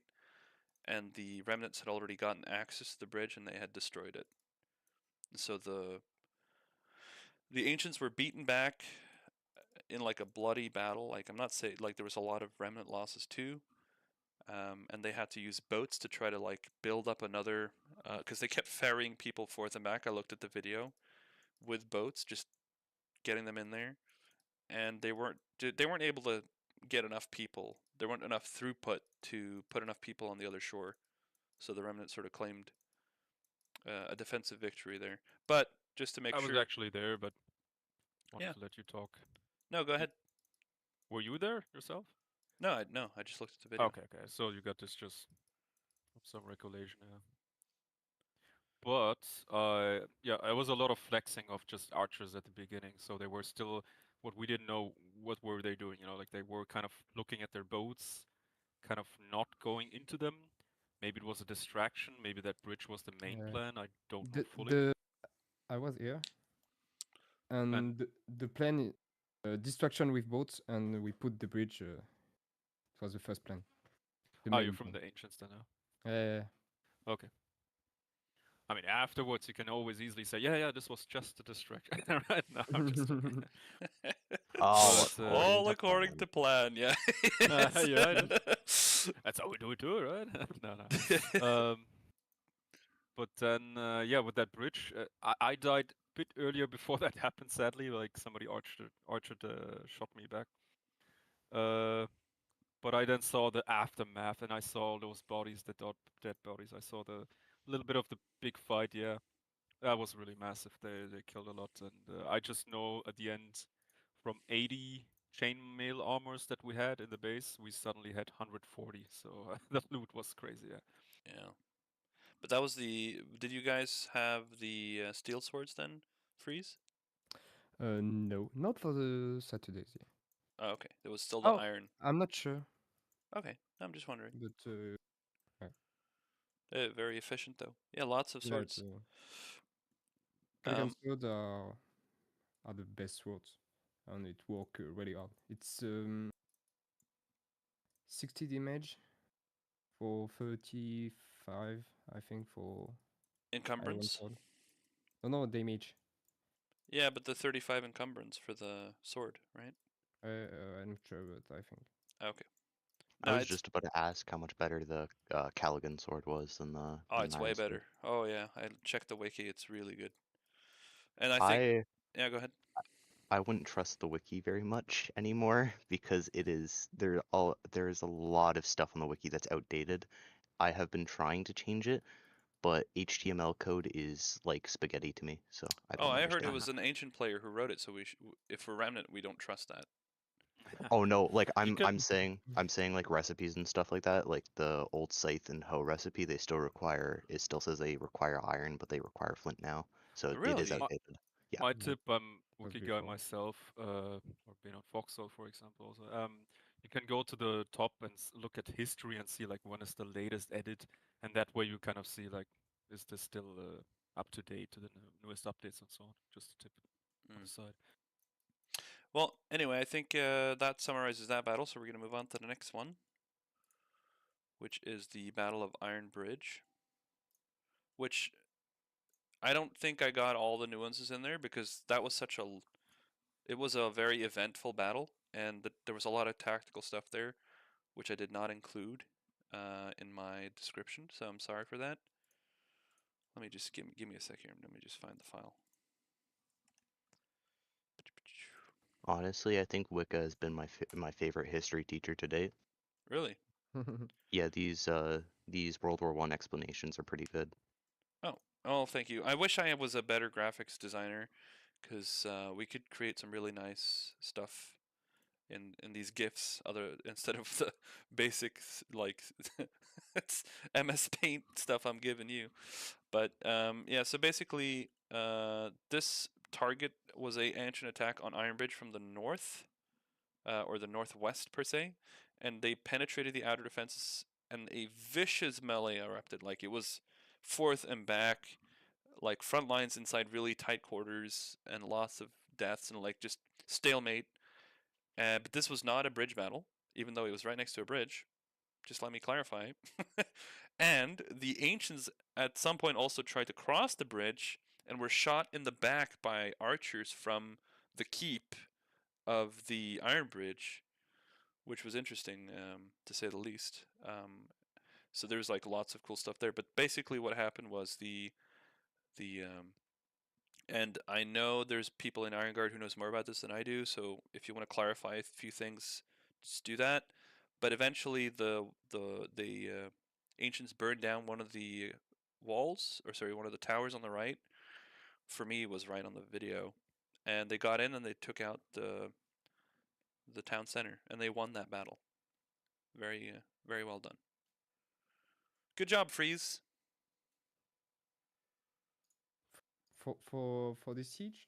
and the remnants had already gotten access to the bridge and they had destroyed it. So the ancients were beaten back in like a bloody battle. Like, I'm not saying, like, there was a lot of remnant losses too. and they had to use boats to try to like build up another, because they kept ferrying people forth and back. I looked at the video with boats, just getting them in there, and they weren't able to get enough people. There weren't enough throughput to put enough people on the other shore, so the remnant sort of claimed a defensive victory there. But just to make I was sure, actually there, but wanted Yeah. to let you talk. no, go ahead. Were you there yourself? No, I just looked at the video. Okay, so you got this just from some recollection, yeah. But yeah, it was a lot of flexing of just archers at the beginning, so they were still what we didn't know. What were they doing? You know, like they were kind of looking at their boats, kind of not going into them. Maybe it was a distraction. Maybe that bridge was the main plan. I don't know fully. I was here, And and the plan distraction with boats, and we put the bridge. It was the first plan. The you're main from plan. the ancients then, huh? Okay. I mean, afterwards you can always easily say, yeah, this was just a distraction, right? No, I'm just joking. Oh, But, All according to plan. Yeah. yeah, that's how we do it too, right? No. But then, yeah, with that bridge, I died a bit earlier before that happened. Sadly, like somebody archered shot me back. But I then saw the aftermath, and I saw those bodies, the dead bodies. I saw the little bit of the big fight. Yeah, that was really massive. They killed a lot, and I just know at the end, from 80 chainmail armors that we had in the base, we suddenly had 140. So the loot was crazy. Yeah. Yeah. But that was the. Did you guys have the steel swords then? Freeze? No, not for the Saturdays. Yeah. Oh, okay. It was still the Oh, iron. I'm not sure, Okay, I'm just wondering. but Very efficient though. Yeah, lots of yeah, it's, swords. Caligan Um, swords are the best swords, and it work really hard. It's 60 damage for 35, I think, for iron encumbrance. sword. No, damage. Yeah, but the 35 encumbrance for the sword, right? I'm not sure, but I think. Okay. I No, was it's just about to ask how much better the Caligan sword was than the it's way iron sword. better. Oh yeah, I checked the wiki. It's really good. And I think yeah, go ahead. I wouldn't trust the wiki very much anymore because there's a lot of stuff on the wiki that's outdated. I have been trying to change it, but HTML code is like spaghetti to me, so I Oh, don't I heard it understand was that. an ancient player who wrote it. So if we're remnant, we don't trust that. Oh no, like You I'm can. I'm saying like recipes and stuff like that, like the old scythe and hoe recipe, it still says they require iron, but they require flint now. So it is Really? outdated. Yeah. My Yeah, tip, I'm was Wiki guy before. myself, or been on Foxhole, for example. Also, you can go to the top and look at history and see like when is the latest edit, and that way you kind of see like is this still up to date to the newest updates and so on. Just a tip on the side. Well, anyway, I think that summarizes that battle. So we're gonna move on to the next one, which is the Battle of Iron Bridge, which I don't think I got all the nuances in there because that was it was a very eventful battle, and there was a lot of tactical stuff there, which I did not include in my description. So I'm sorry for that. Let me just give me a second here. Let me just find the file. Honestly, I think Wicca has been my favorite history teacher to date. Really? Yeah, these World War I explanations are pretty good. Oh, thank you. I wish I was a better graphics designer, because we could create some really nice stuff in these GIFs instead of the basic like it's MS Paint stuff I'm giving you. But yeah, so basically, this target was a ancient attack on Iron Bridge from the north, or the northwest per se, and they penetrated the outer defenses, and a vicious melee erupted. Like it was forth and back, like front lines inside really tight quarters, and lots of deaths and like just stalemate. But this was not a bridge battle, even though it was right next to a bridge. Just let me clarify. And the ancients at some point also tried to cross the bridge and were shot in the back by archers from the keep of the Iron Bridge, which was interesting, to say the least. So there's like lots of cool stuff there. But basically, what happened was the and I know there's people in Iron Guard who knows more about this than I do. So if you want to clarify a few things, just do that. But eventually, the ancients burned down one of the walls, or sorry, one of the towers on the right. For me, it was right on the video, and they got in and they took out the town center, and they won that battle. Very well done. Good job, Freeze. For the siege.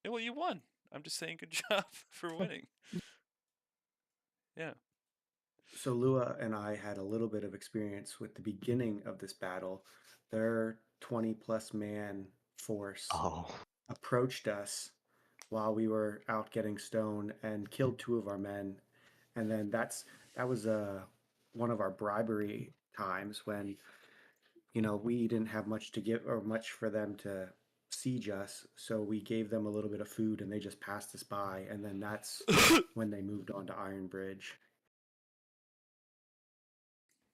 Yeah, well, you won. I'm just saying, good job for winning. Yeah. So Lua and I had a little bit of experience with the beginning of this battle. Their 20 plus man force Oh, approached us while we were out getting stone and killed two of our men. And then that was one of our bribery times when we didn't have much to give or much for them to siege us, so we gave them a little bit of food and they just passed us by, and then that's when they moved on to Iron Bridge.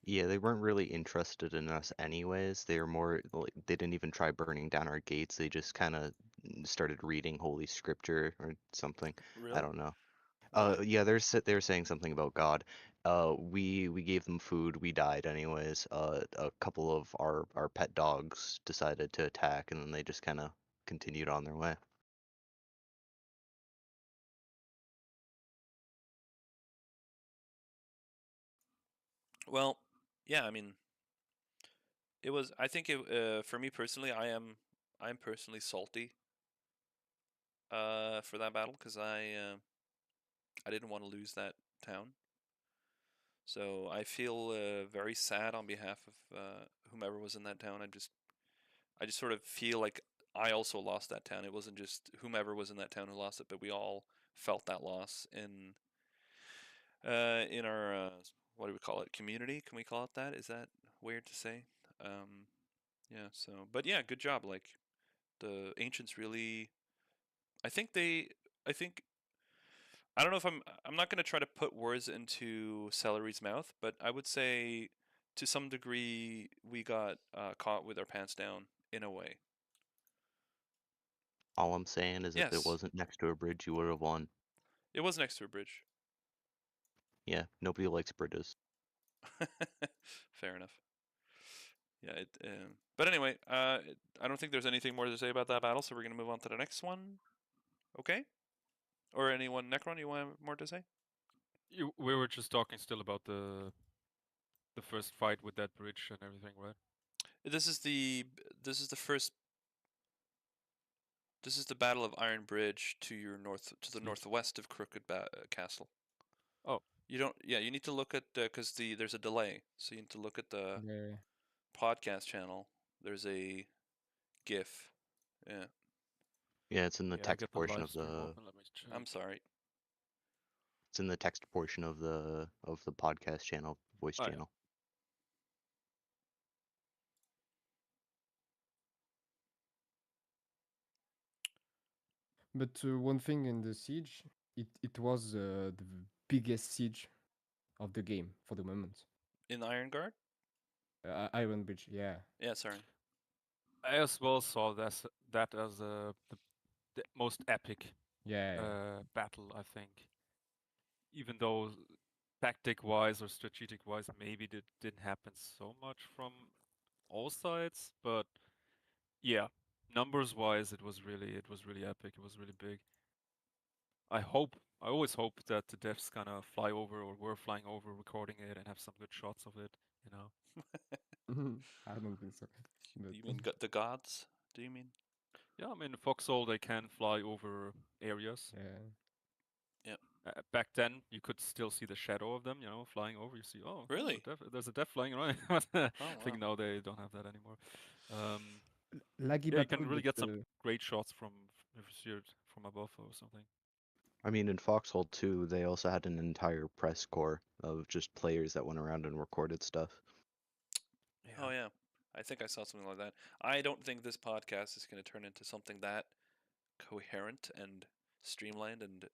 yeah, they weren't really interested in us anyways. They were more like they didn't even try burning down our gates. They just kind of started reading Holy Scripture or something. I Really? don't know. What? Yeah, they're saying something about God. We gave them food. We died anyways. A couple of our pet dogs decided to attack, and then they just kind of continued on their way. Well, yeah. I mean, it was. I think it. For me personally, I'm personally salty. For that battle because I didn't want to lose that town. So I feel very sad on behalf of whomever was in that town. I just sort of feel like I also lost that town. It wasn't just whomever was in that town who lost it, but we all felt that loss in our what do we call it? Community? Can we call it that? Is that weird to say? Yeah. So, but yeah, good job. Like the ancients really. I think they. I think I don't know if I'm not going to try to put words into Celery's mouth, but I would say to some degree we got caught with our pants down in a way. All I'm saying is if it Yes, wasn't next to a bridge, you would have won. it was next to a bridge. Yeah, nobody likes bridges. Fair enough. Yeah, but anyway, I don't think there's anything more to say about that battle, so we're going to move on to the next one. Okay? Or anyone, Necron, you want more to say? We were just talking still about the first fight with that bridge and everything, right? This is the this is the first This is the Battle of Iron Bridge to the northwest of Crooked Castle. Oh, You don't. Yeah, you need to look at because there's a delay, so you need to look at the Yeah. podcast channel. There's a GIF. Yeah, Yeah, it's in the yeah, I text get the portion live of stream the open. Let me check. I'm sorry. it's in the text portion of the podcast channel, voice Oh, yeah. channel. But one thing in the siege, it was the biggest siege of the game for the moment. In Iron Guard? Iron Bridge, yeah. Yeah, sorry. I as well saw that as the most epic Yeah. battle, I think. Even though tactic-wise or strategic-wise, maybe it didn't happen so much from all sides, but yeah, numbers-wise, it was really epic. It was really big. I always hope that the devs kind of fly over or were flying over, recording it, and have some good shots of it. You know. I don't think so. But You mean the gods? Do you mean? Yeah, I mean Foxhole, they can fly over areas. yeah. Yeah. Back then, you could still see the shadow of them, flying over. You see, oh, Really? there's a death flying around. I Oh think wow. now they don't have that anymore. Laggy Yeah, you battle, can really but get some great shots from if you see it from above or something. I mean, in Foxhole 2, they also had an entire press corps of just players that went around and recorded stuff. Oh yeah. I think I saw something like that. I don't think this podcast is going to turn into something that coherent and streamlined and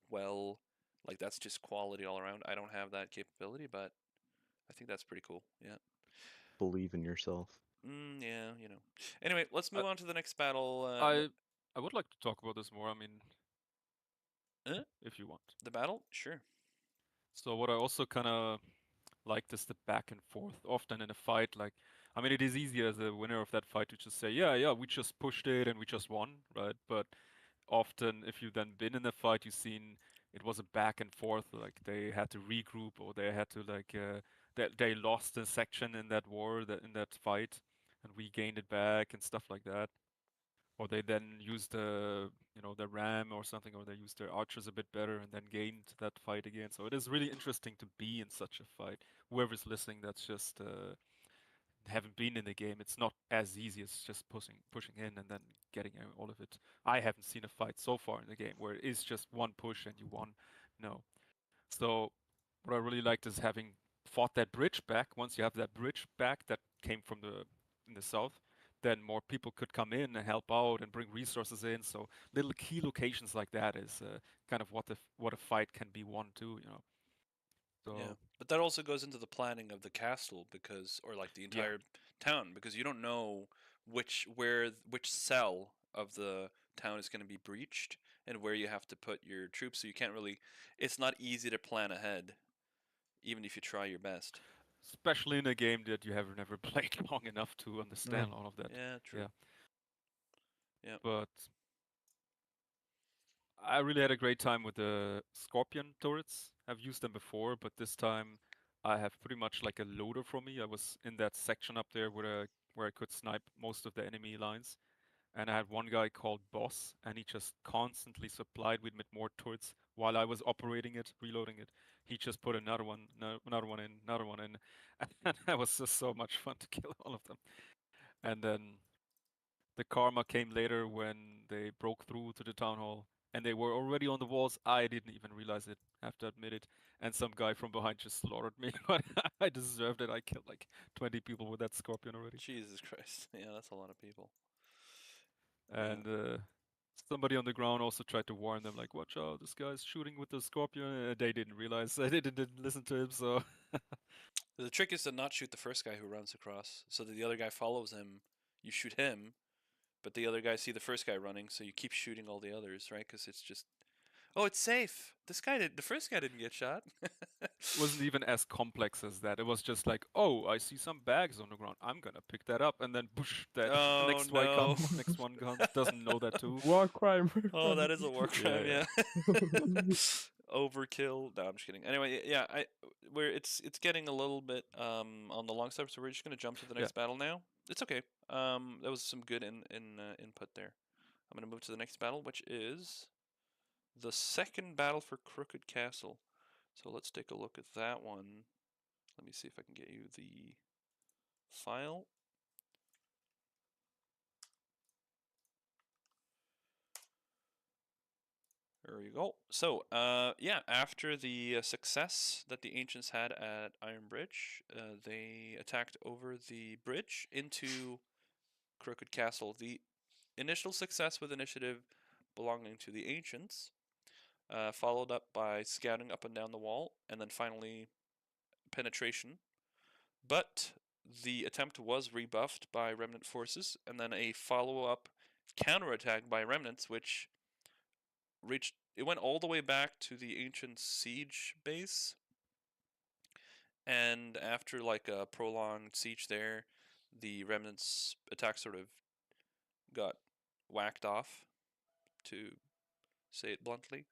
well Like that's just quality all around. I don't have that capability, but I think that's pretty cool. Yeah. Believe in yourself. Yeah, you know. Anyway, let's move on to the next battle. I would like to talk about this more. I mean, if you want. The battle? Sure. So what I also kind of liked is the back and forth. Often in a fight, like, I mean, it is easier as a winner of that fight to just say, yeah, we just pushed it and we just won, right? But often, if you've then been in a fight, you've seen it was a back and forth. Like they had to regroup, or they had to like they lost a section in that war, that in that fight, and regained it back and stuff like that. Or they then used the the ram or something, or they used their archers a bit better and then gained that fight again. So it is really interesting to be in such a fight. Whoever's listening, that's just haven't been in the game, it's not as easy as just pushing in and then getting all of it. I haven't seen a fight so far in the game where it is just one push and you won. No. So what I really liked is having fought that bridge back. Once you have that bridge back that came from in the south, then more people could come in and help out and bring resources in. So little key locations like that is kind of what a fight can be won too. So Yeah, but that also goes into the planning of the castle or like the entire town, because you don't know which cell of the town is going to be breached and where you have to put your troops. So you can't really. It's not easy to plan ahead, even if you try your best. especially in a game that you have never played long enough to understand all of that. Yeah, true. Yeah. Yeah. But I really had a great time with the Scorpion turrets. I've used them before, but this time I have pretty much like a loader for me. I was in that section up there where I could snipe most of the enemy lines. And I had one guy called Boss, and he just constantly supplied me with more turrets while I was operating it, reloading it. He just put another one, another one in, another one in, and that was just so much fun to kill all of them. And then the karma came later when they broke through to the town hall, and they were already on the walls. I didn't even realize it, have to admit it. And some guy from behind just slaughtered me, but I deserved it. I killed like 20 people with that scorpion already. Jesus Christ. Yeah, that's a lot of people. And somebody on the ground also tried to warn them, like, watch out, this guy's shooting with the scorpion. They didn't realize. They didn't listen to him, so... The trick is to not shoot the first guy who runs across, so that the other guy follows him. You shoot him, but the other guys see the first guy running, so you keep shooting all the others, right? Because it's just, oh, it's safe. The first guy didn't get shot. It wasn't even as complex as that. It was just like, oh, I see some bags on the ground. I'm gonna pick that up, and then push that Oh, next no. next one comes, doesn't know that too. War crime. Oh, that is a war crime, Yeah, yeah. Overkill. No, I'm just kidding. Anyway, yeah, it's getting a little bit on the long side, so we're just gonna jump to the next battle now. It's okay. That was some good input there. I'm gonna move to the next battle, which is the second battle for Crooked Castle. So let's take a look at that one. Let me see if I can get you the file. There you go. So, yeah, after the success that the ancients had at Iron Bridge, they attacked over the bridge into Crooked Castle. The initial success with initiative belonging to the ancients, followed up by scouting up and down the wall, and then finally penetration. But the attempt was rebuffed by remnant forces, and then a follow-up counterattack by remnants, which it went all the way back to the ancient siege base, and after like a prolonged siege there, the remnants attack sort of got whacked off, to say it bluntly.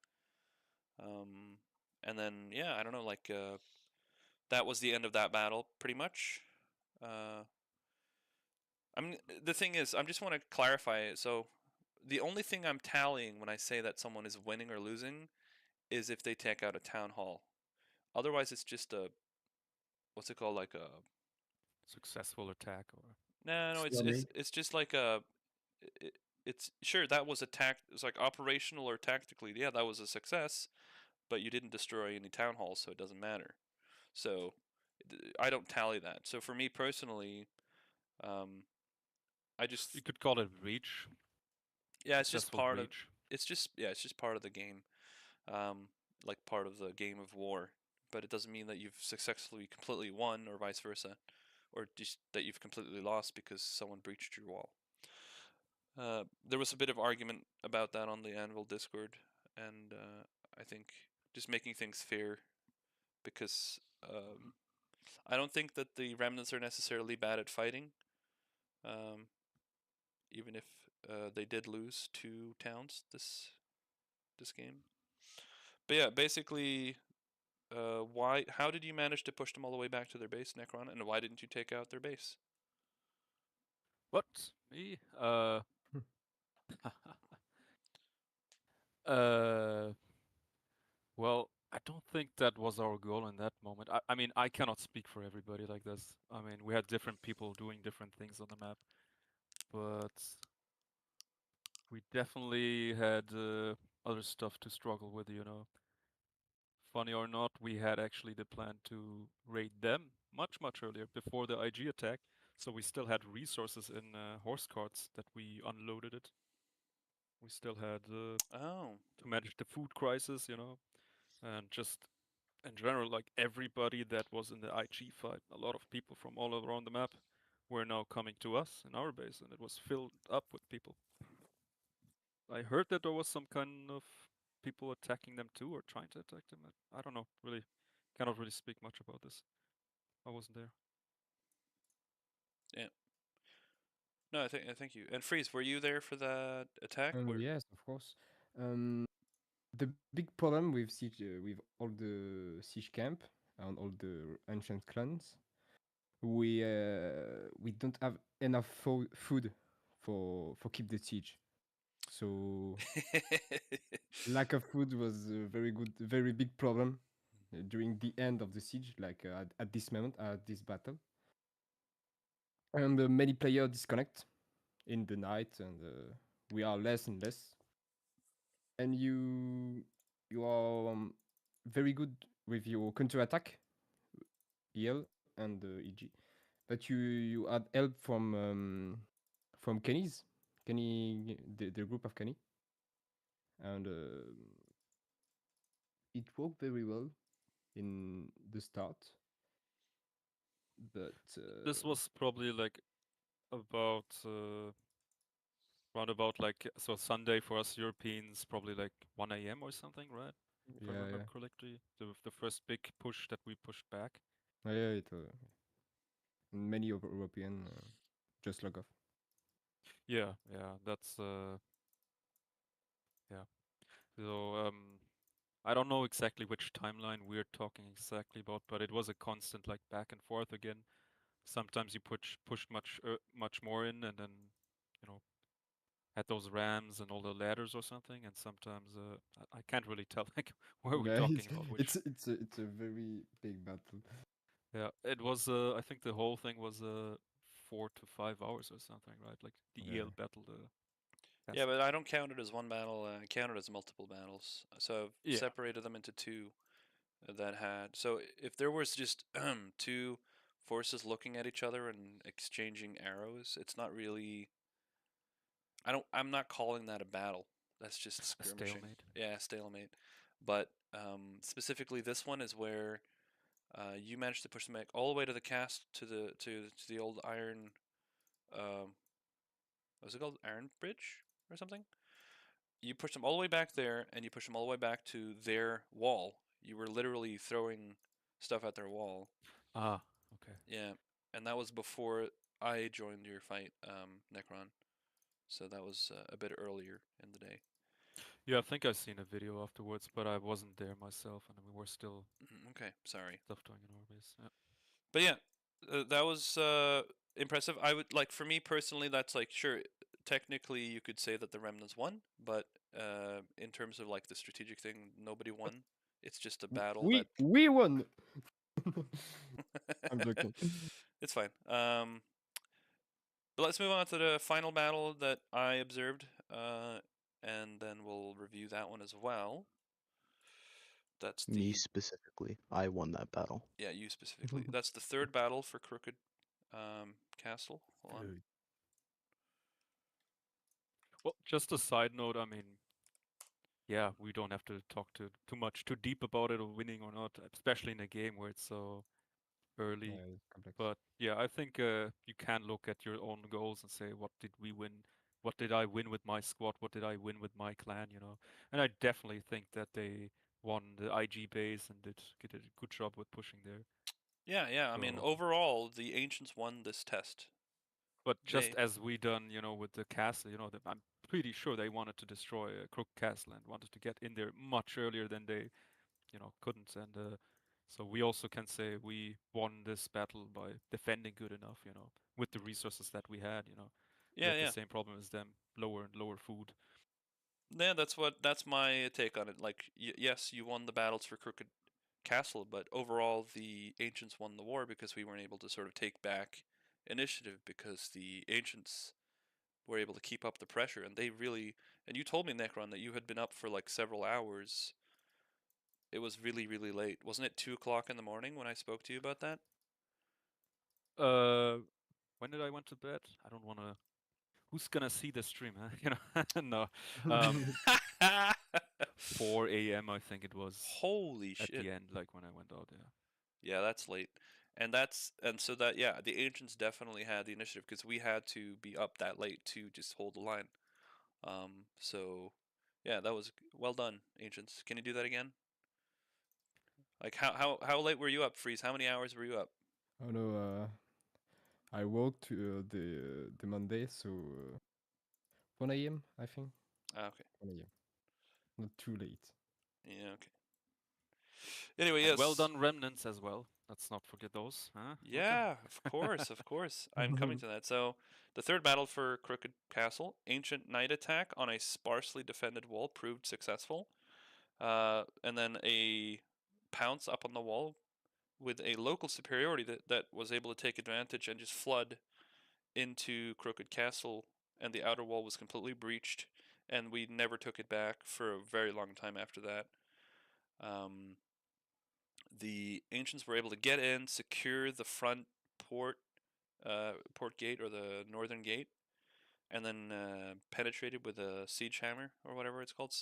And then yeah, I don't know, like that was the end of that battle pretty much. I mean, the thing is, I just want to clarify it. So the only thing I'm tallying when I say that someone is winning or losing is if they take out a town hall. Otherwise, it's just a, what's it called, like a successful attack or no, it's just like it's sure that was it's like operational or tactically, yeah, that was a success, but you didn't destroy any town halls, so it doesn't matter. So I don't tally that. So for me personally, I just you could call it reach. Yeah, it's just Successful part of reach. it's just part of the game. like part of the game of war, but it doesn't mean that you've successfully completely won or vice versa, or just that you've completely lost because someone breached your wall. There was a bit of argument about that on the Anvil Discord, and I think just making things fair, because I don't think that the remnants are necessarily bad at fighting, even if they did lose 2 towns this game. But yeah, basically, why? How did you manage to push them all the way back to their base, Necron? And why didn't you take out their base? What? Me? Uh, well, I don't think that was our goal in that moment. I mean, I cannot speak for everybody like this. I mean, we had different people doing different things on the map, but we definitely had other stuff to struggle with, you know. Funny or not, we had actually the plan to raid them much earlier, before the IG attack, so we still had resources in horse carts that we unloaded it. We still had Oh, to manage the food crisis, you know, and just in general, like everybody that was in the IG fight, a lot of people from all around the map were now coming to us in our base, and it was filled up with people. I heard that there was some kind of people attacking them too, or trying to attack them. I don't know, really, cannot really speak much about this. I wasn't there. yeah. No, thank you. And Freeze, were you there for that attack? Yes, of course. The big problem with siege, with all the siege camp and all the ancient clans, we don't have enough food for keep the siege. So lack of food was a very big problem during the end of the siege, like at this moment, at this battle. And many players disconnect in the night, and we are less and less. And you are very good with your counter attack, EL and EG, but you had help from Kenny, the group of Kenny, and it worked very well in the start, but This was probably like about round about like, so Sunday for us Europeans, probably like 1 a.m. or something, right? If I remember correctly, the first big push that we pushed back. Yeah, it many European just log off. Yeah, that's yeah. So I don't know exactly which timeline we're talking exactly about, but it was a constant like back and forth again. Sometimes you push much more in, and then you know had those rams and all the ladders or something, and sometimes I can't really tell like where we're Yeah, talking about which. it's a very big battle. Yeah, it was I think the whole thing was 4 to 5 hours or something, right? Like the Yeah. EL battle. Yeah, but I don't count it as one battle. I count it as multiple battles. So I've Yeah. separated them into 2 that had. So if there was just 2 forces looking at each other and exchanging arrows, it's not really. I'm not calling that a battle. That's just skirmishing. Stalemate. Yeah, stalemate. But specifically, this one is where you managed to push them back all the way to the cast to the old iron. What's it called? Iron Bridge or something? You push them all the way back there, and you push them all the way back to their wall. You were literally throwing stuff at their wall. Ah, okay. Yeah, and that was before I joined your fight, Necron. So that was a bit earlier in the day. Yeah, I think I've seen a video afterwards, but I wasn't there myself, and we were still Okay, sorry. stuff doing in our base. Yeah. But yeah, that was impressive. I would like, for me personally, that's like, sure, technically you could say that the remnants won, but in terms of like the strategic thing, nobody won. It's just a battle that We won. I'm joking. it's fine. But let's move on to the final battle that I observed, and then we'll review that one as well. That's the Me specifically, I won that battle. yeah, you specifically. That's the 3rd battle for Crooked Castle. Hold on. Well, just a side note. I mean, yeah, we don't have to talk too much too deep about it or winning or not, especially in a game where it's so early. Yeah, it's complex. But yeah, I think you can look at your own goals and say, what did we win? What did I win with my squad? What did I win with my clan? You know, and I definitely think that they won the IG base and did a good job with pushing there. Yeah. I mean, So, overall, the ancients won this test. but just They, as we done, you know, with the castle, you know, I'm pretty sure they wanted to destroy Crook Castle and wanted to get in there much earlier than they, you know, couldn't. And so we also can say we won this battle by defending good enough, you know, with the resources that we had. You know, we had the yeah. same problem as them, lower and lower food. Yeah, that's my take on it. Like, yes, you won the battles for Crooked Castle, but overall, the ancients won the war because we weren't able to sort of take back initiative because the ancients were able to keep up the pressure, and they really. And you told me, Necron, that you had been up for like several hours. It was really, really late. Wasn't it 2 o'clock in the morning when I spoke to you about that? Uh, when did I went to bed? I don't want to. Who's gonna see the stream? Huh? You know, no. 4 a.m. I think it was Holy at shit! the end, like when I went out there. Yeah, that's late. And so that, yeah, the ancients definitely had the initiative because we had to be up that late to just hold the line. So yeah, that was well done, ancients. Can you do that again? Like how late were you up, Freeze? How many hours were you up? Oh no, I woke to the Monday, so 1 a.m. I think. Okay. 1 a.m. Not too late. Yeah. Okay. Anyway, And well yes. done, remnants as well. Let's not forget those, huh? Luca? Yeah, of course, of course. I'm coming to that. So, the third battle for Crooked Castle, Ancient Knight attack on a sparsely defended wall proved successful. And then a pounce up on the wall with a local superiority that was able to take advantage and just flood into Crooked Castle, and the outer wall was completely breached, and we never took it back for a very long time after that. Um, the ancients were able to get in, secure the front port port gate or the northern gate, and then penetrated with a siege hammer or whatever it's called.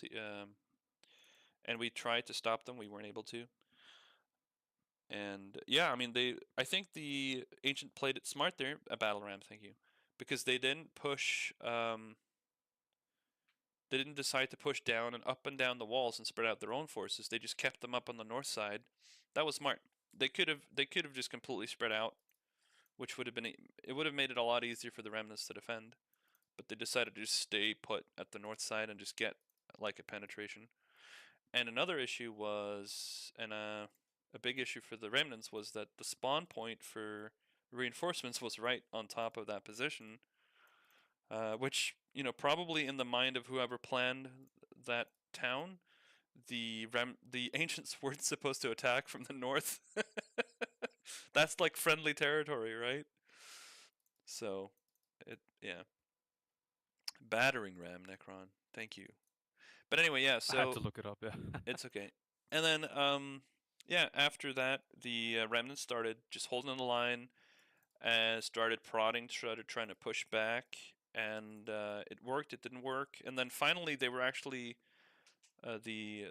And we tried to stop them. We weren't able to. And yeah, I mean, I think the ancient played it smart there. A battle ram, thank you, because they didn't push. They didn't decide to push down and down the walls and spread out their own forces. They just kept them up on the north side. That was smart. They could have just completely spread out, which would have been it would have made it a lot easier for the remnants to defend. But they decided to just stay put at the north side and just get like a penetration. And another issue was, and a big issue for the remnants was that the spawn point for reinforcements was right on top of that position, which probably in the mind of whoever planned that town, the ancients weren't supposed to attack from the north. That's like friendly territory, right? So, yeah, battering ram Necron. Thank you. But anyway, yeah. I had to So look it up. Yeah. it's okay. And then, yeah, after that, the remnants started just holding the line and started prodding, started trying to push back, and it worked. It didn't work, and then finally, they were actually the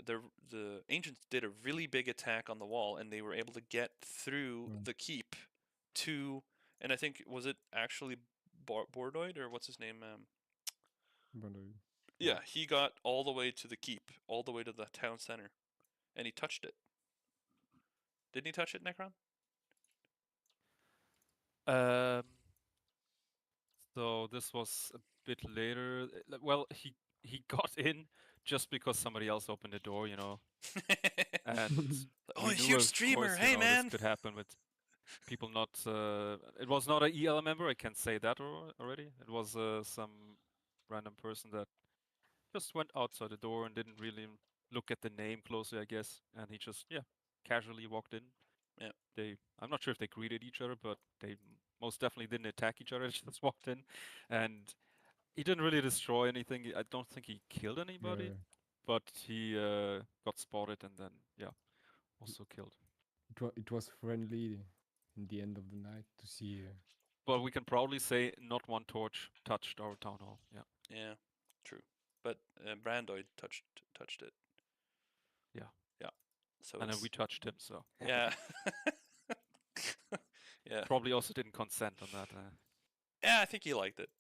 ancients did a really big attack on the wall, and they were able to get through Mm. the keep to, and I think was it actually Bordoid or what's his name? But, Yeah, he got all the way to the keep, all the way to the town center, and he touched it. Didn't he touch it, Necron? Um, so this was a bit later. Well, he got in just because somebody else opened the door, you know, and Oh, we a knew, huge of streamer! course, you Hey, know, this man! could happen with people not. It was not a EL member. I can say that already. It was some random person that just went outside the door and didn't really look at the name closely, I guess, and he just casually walked in. Yeah. I'm not sure if they greeted each other, but they most definitely didn't attack each other. They just walked in, and he didn't really destroy anything. I don't think he killed anybody, yeah, but he got spotted and then also killed. it was friendly in the end of the night to see. But we can proudly say not one torch touched our town hall. Yeah. Yeah, true. but Brandoid touched it. Yeah. Yeah. So And then it's we touched him, so yeah. Yeah. probably also didn't consent on that. Yeah, I think he liked it.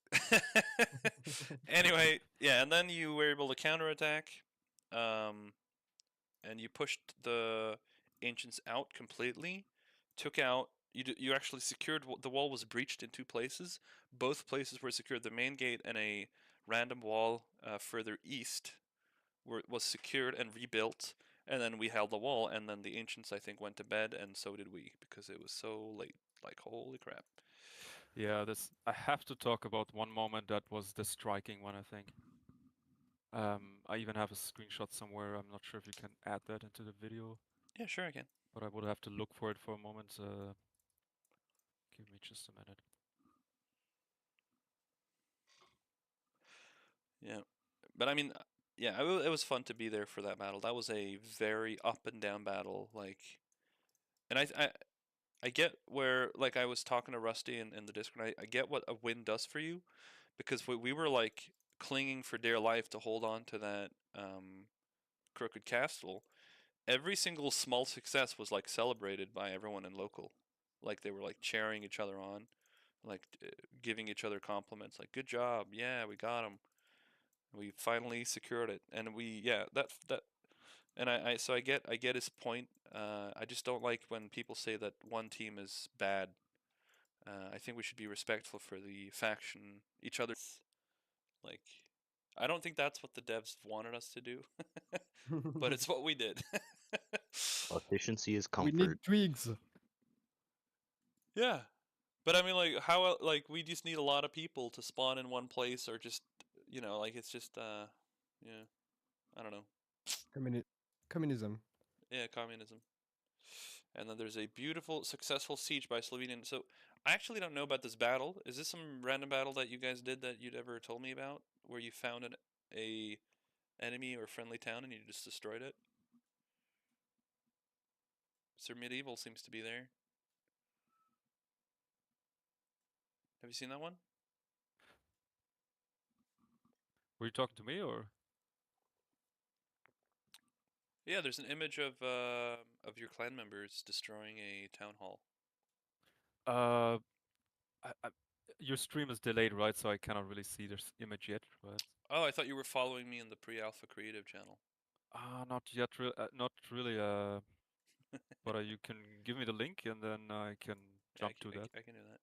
Anyway, yeah, and then you were able to counterattack, and you pushed the ancients out completely. Took out. You actually secured. The wall was breached in two places. Both places were secured. The main gate and a random wall further east was secured and rebuilt. And then we held the wall. And then the ancients, I think, went to bed, and so did we because it was so late. Like holy crap. Yeah, this I have to talk about one moment that was the striking one, I think. I even have a screenshot somewhere. I'm not sure if you can add that into the video, Yeah, sure I can. but I would have to look for it for a moment. Give me just a minute. Yeah, but I mean, yeah, it was fun to be there for that battle. That was a very up and down battle. Like, and I get where, like, I was talking to Rusty in the Discord. I get what a win does for you, because we were like clinging for dear life to hold on to that crooked castle. Every single small success was like celebrated by everyone in local. Like they were like cheering each other on, like giving each other compliments. Like, good job, yeah, we got him. We finally secured it, and and so I get his point. I just don't like when people say that one team is bad. I think we should be respectful for the faction, each other. Like, I don't think that's what the devs wanted us to do, but it's what we did. Efficiency is We need comfort. twigs. Yeah, but I mean, like, how like we just need a lot of people to spawn in one place, or just like it's just yeah, I don't know. Communism. Yeah, communism. And then there's a beautiful, successful siege by Slovenian. So I actually don't know about this battle. Is this some random battle that you guys did that you'd ever told me about, where you found a enemy or friendly town and you just destroyed it? Sir Medieval seems to be there. Have you seen that one? Were you talking to me or? Yeah, there's an image of your clan members destroying a town hall. Uh, your stream is delayed, right? So I cannot really see this image yet, right? Oh, I thought you were following me in the pre-alpha creative channel. Not yet, not really. But you can give me the link and then I can jump to that. I can do that.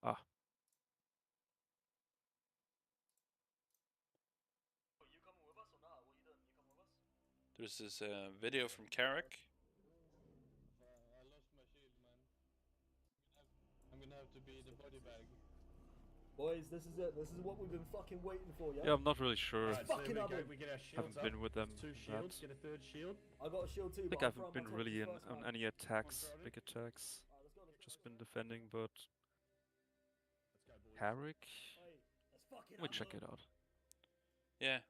Ah, There's this video from Carrick. I lost my shield, man. I'm gonna have to be the body bag. Boys, this is it. This is what we've been fucking waiting for, yeah? yeah, I'm not really sure. Alright, so Fucking we oven. get our shields Haven't been with them. Two that. shields, get a third shield. I got a shield too. I think but I haven't been really on any attacks, big attacks. Right, let's go, Just been defending, but Let's go, boys. Herrick. Hey, let's fucking Let me check it out. Yeah.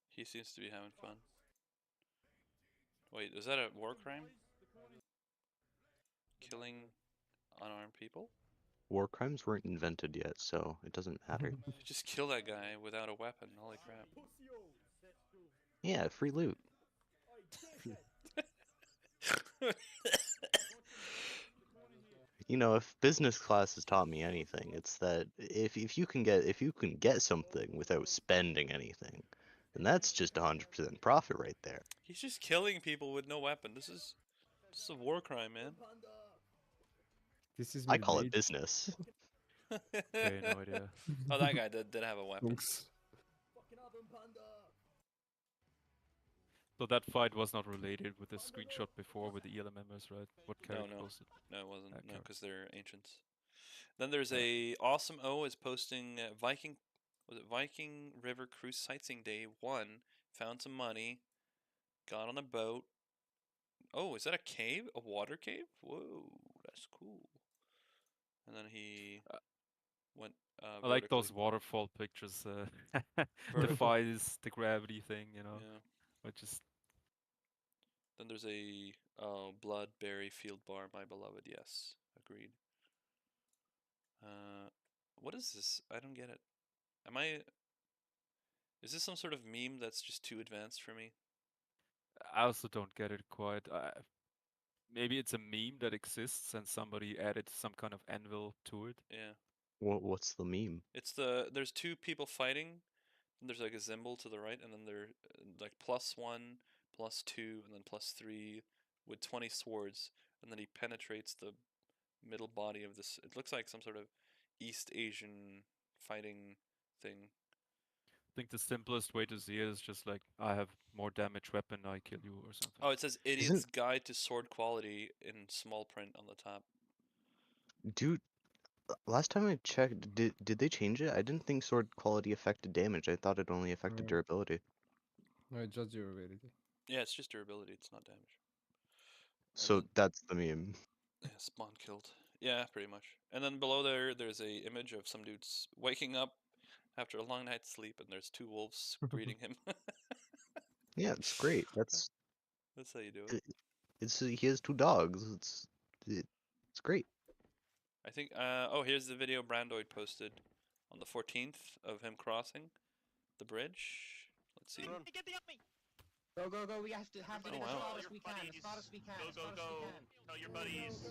He seems to be having fun. Wait, is that a war crime? Killing unarmed people? War crimes weren't invented yet, so it doesn't matter. Just kill that guy without a weapon. Holy crap. Yeah, free loot. You know, if business class has taught me anything, it's that if you can get something without spending anything, then that's just 100% profit right there. He's just killing people with no weapon. This is a war crime, man. This is I call it mid-mage. business. Okay, no idea. Oh, that guy did have a weapon. Thanks. So that fight was not related with the screenshot before with the ELM members, right? What character no. posted? No, it wasn't. No, Okay. because they're ancients. Then there's a awesome O is posting Viking. Was it Viking River Cruise Sightseeing Day 1? Found some money. Got on a boat. Oh, is that a cave? A water cave? Whoa, that's cool. And then he went I like those vertically. waterfall pictures. Vertical. Defies the gravity thing, you know. Yeah. Which is Then there's a blood berry field bar, my beloved. Yes, agreed. What is this? I don't get it. Am I? Is this some sort of meme that's just too advanced for me? I also don't get it quite. Maybe it's a meme that exists and somebody added some kind of anvil to it. Yeah. What's the meme? It's there's two people fighting, and there's like a symbol to the right, and then they're like +1, +2, and then +3 with 20 swords, and then he penetrates the middle body of this. It looks like some sort of East Asian fighting thing. I think the simplest way to see it is just like, I have more damage weapon, I kill you or something. Oh, it says Idiot's Guide to Sword Quality in small print on the top. Dude, last time I checked, did they change it? I didn't think sword quality affected damage. I thought it only affected durability. No, it's just durability. Yeah, it's just durability. It's not damage. So then, that's the meme. yeah, spawn killed. Yeah, pretty much. And then below there's a image of some dudes waking up after a long night's sleep, and there's two wolves greeting him. Yeah, it's great. That's how you do it. he has two dogs. It's great. I think. Oh, here's the video Brandoid posted on the 14th of him crossing the bridge. Let's see. Go, go, go. We have to Oh, get as wow. far as we can. As far as we can. As far as we can. Tell your buddies.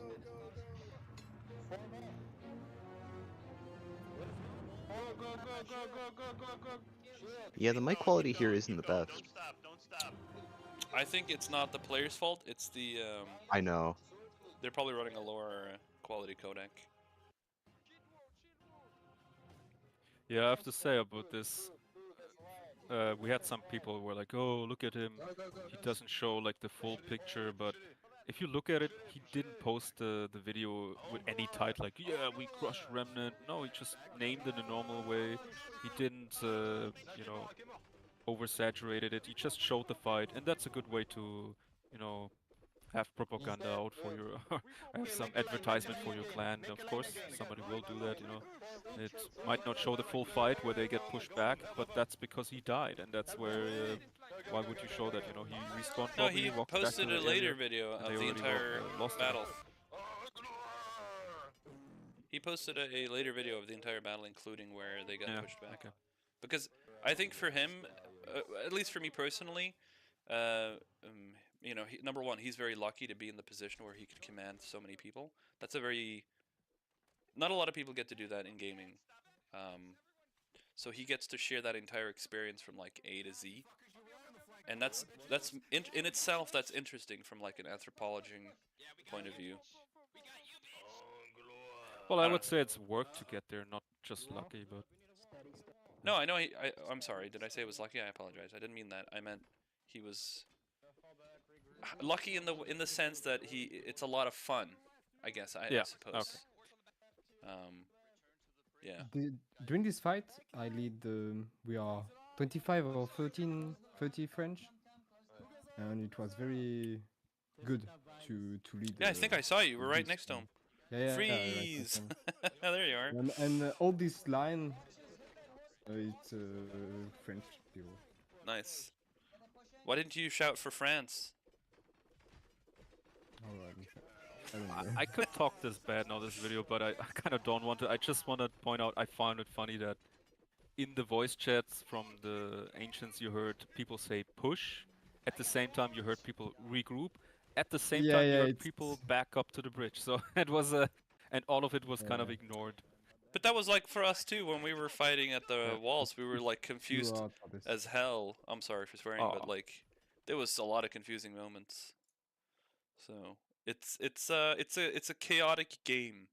Yeah, the mic quality here isn't the best. Don't stop. Don't stop. I think it's not the player's fault. It's the. I know. They're probably running a lower quality codec. Yeah, I have to say about this. We had some people who were like, "Oh, look at him. He doesn't show like the full picture." But if you look at it, he didn't post the video with any title like, "Yeah, we crushed Remnant." No, he just named it in a normal way. He didn't, you know, oversaturated it. He just showed the fight, and that's a good way to, you know, have propaganda out for your, have some advertisement for your clan. Of course, somebody will do that, you know. It might not show the full fight where they get pushed back, but that's because he died, and that's where, why would you show that, you know, he respawned No, probably, he walked back to posted the a later area, video and of they the already entire lost battle. him. He posted a later video of the entire battle, including where they got pushed back. Okay. Because I think for him, at least for me personally, you know, number one, he's very lucky to be in the position where he could command so many people. That's a very... Not a lot of people get to do that in gaming. So he gets to share that entire experience from like A to Z. And that's in itself, that's interesting from like an anthropology point of view. Well, I would say it's work to get there, not just lucky, but... No, I know. I'm sorry. Did I say it was lucky? I apologize. I didn't mean that. I meant he was lucky in the sense that it's a lot of fun. I guess I suppose. Okay. Yeah. During this fight, I lead. We are 25 or 30 French, and it was very good to lead. Yeah, I think I saw you. We're right next to him. Yeah, Freeze! right there you are. And all this line, it's French people. Nice. Why didn't you shout for France? I could talk this bad now, this video, but I kind of don't want to. I just want to point out, I found it funny that in the voice chats from the ancients, you heard people say push. At the same time, you heard people regroup. At the same time, you heard people back up to the bridge. So it was and all of it was kind of ignored. But that was like for us too when we were fighting at the walls. We were like confused as hell. I'm sorry for swearing, but like there was a lot of confusing moments. So it's a chaotic game.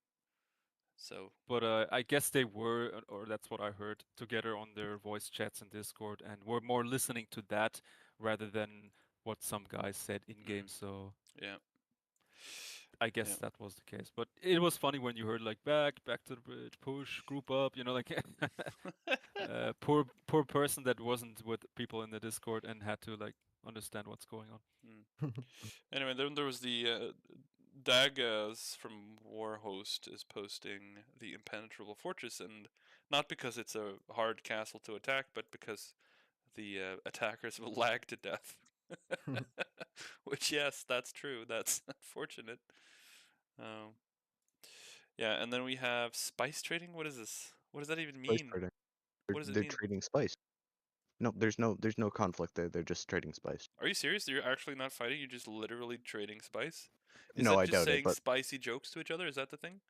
So. But I guess they were, or that's what I heard, together on their voice chats and Discord, and were more listening to that rather than what some guys said in game. So yeah. I guess that was the case, but it was funny when you heard like back to the bridge, push, group up, you know, like poor person that wasn't with people in the Discord and had to like understand what's going on. Anyway, then there was the Dagas from Warhost is posting the Impenetrable Fortress, and not because it's a hard castle to attack, but because the attackers will lag to death. Which, yes, that's true. That's unfortunate. Yeah, and then we have spice trading. What is this? What does that even Spice mean? trading. What does it They're mean? trading spice. No, there's no conflict there. They're just trading spice. Are you serious? You're actually not fighting? You're just literally trading spice? Is No, that I just doubt it, saying but spicy jokes to each other? Is that the thing?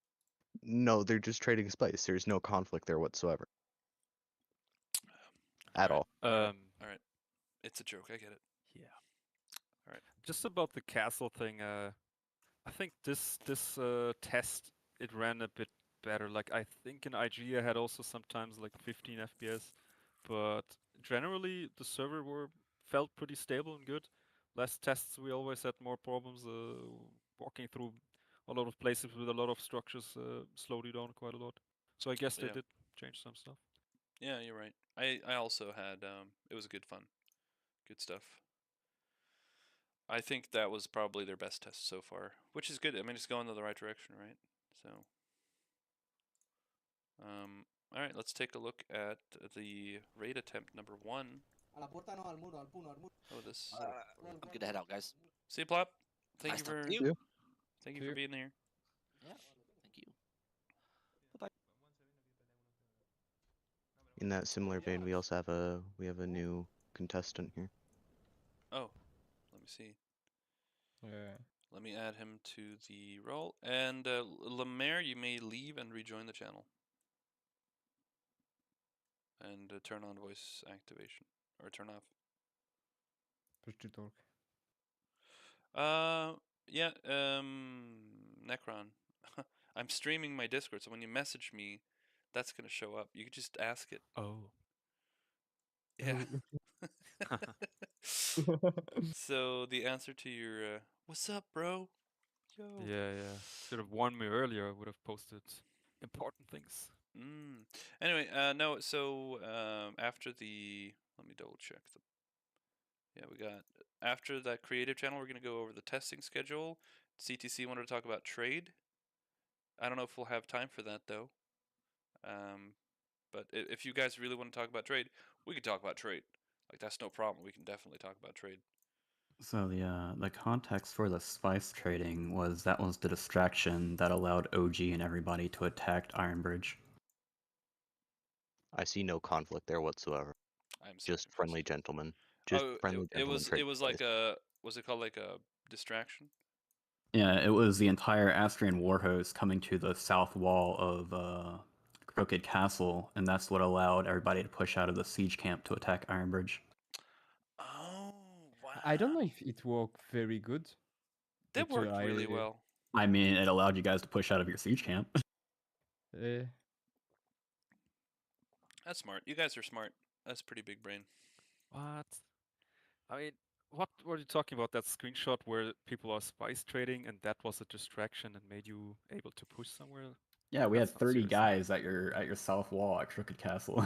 no, they're just trading spice. There's no conflict there whatsoever. At all. All right. It's a joke. I get it. Yeah. All right. Just about the castle thing. I think this test it ran a bit better. Like I think in IG I had also sometimes like 15 FPS, but generally the server felt pretty stable and good. Last tests we always had more problems walking through a lot of places with a lot of structures slowed you down quite a lot. So I guess they Yeah. did change some stuff. Yeah, you're right. I also had it was good fun. Good stuff. I think that was probably their best test so far, which is good. I mean, it's going in the right direction, right? So, all right, let's take a look at the raid attempt number 1. Oh, this. I'm gonna head out, guys. See you, Plop. Thank Nice you talking for to you. thank you for being here. Yeah, thank you. Bye-bye. In that similar vein, we also have a new contestant here. Oh, let me see. Yeah. Let me add him to the role. And Lemaire, you may leave and rejoin the channel. And turn on voice activation or turn off. Push to talk. Yeah, Necron. I'm streaming my Discord, so when you message me, that's gonna show up. You can just ask it. Oh. Yeah. So the answer to your "What's up, bro?" Yo. Yeah. Should have warned me earlier. I would have posted important things. Anyway, no. So after the, let me double check the. Yeah, we got after that creative channel. We're gonna go over the testing schedule. CTC wanted to talk about trade. I don't know if we'll have time for that though. But if you guys really want to talk about trade, we can talk about trade. Like that's no problem. We can definitely talk about trade. So the context for the spice trading was that was the distraction that allowed OG and everybody to attack Ironbridge. I see no conflict there whatsoever. I'm sorry, just friendly gentlemen. it was like a, was it called like a distraction? Yeah, it was the entire Astrian warhost coming to the south wall of Crooked Castle, and that's what allowed everybody to push out of the siege camp to attack Ironbridge. Oh, wow. I don't know if it worked very good. That worked really well. I mean, it allowed you guys to push out of your siege camp. That's smart. You guys are smart. That's pretty big brain. What? I mean, what were you talking about? That screenshot where people are spice trading and that was a distraction and made you able to push somewhere? Yeah, we had 30 guys at your south wall at Crooked Castle.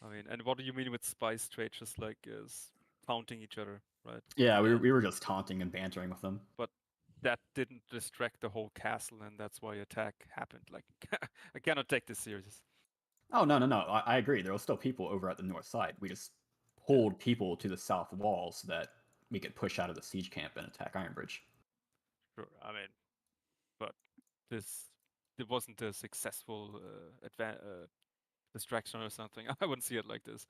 I mean, and what do you mean with spice trade? Just like taunting each other, right? Yeah, we were just taunting and bantering with them. But that didn't distract the whole castle, and that's why attack happened. Like, I cannot take this serious. Oh, no. I agree. There were still people over at the north side. We just pulled people to the south wall so that we could push out of the siege camp and attack Ironbridge. Sure, I mean, but it wasn't a successful distraction or something. I wouldn't see it like this.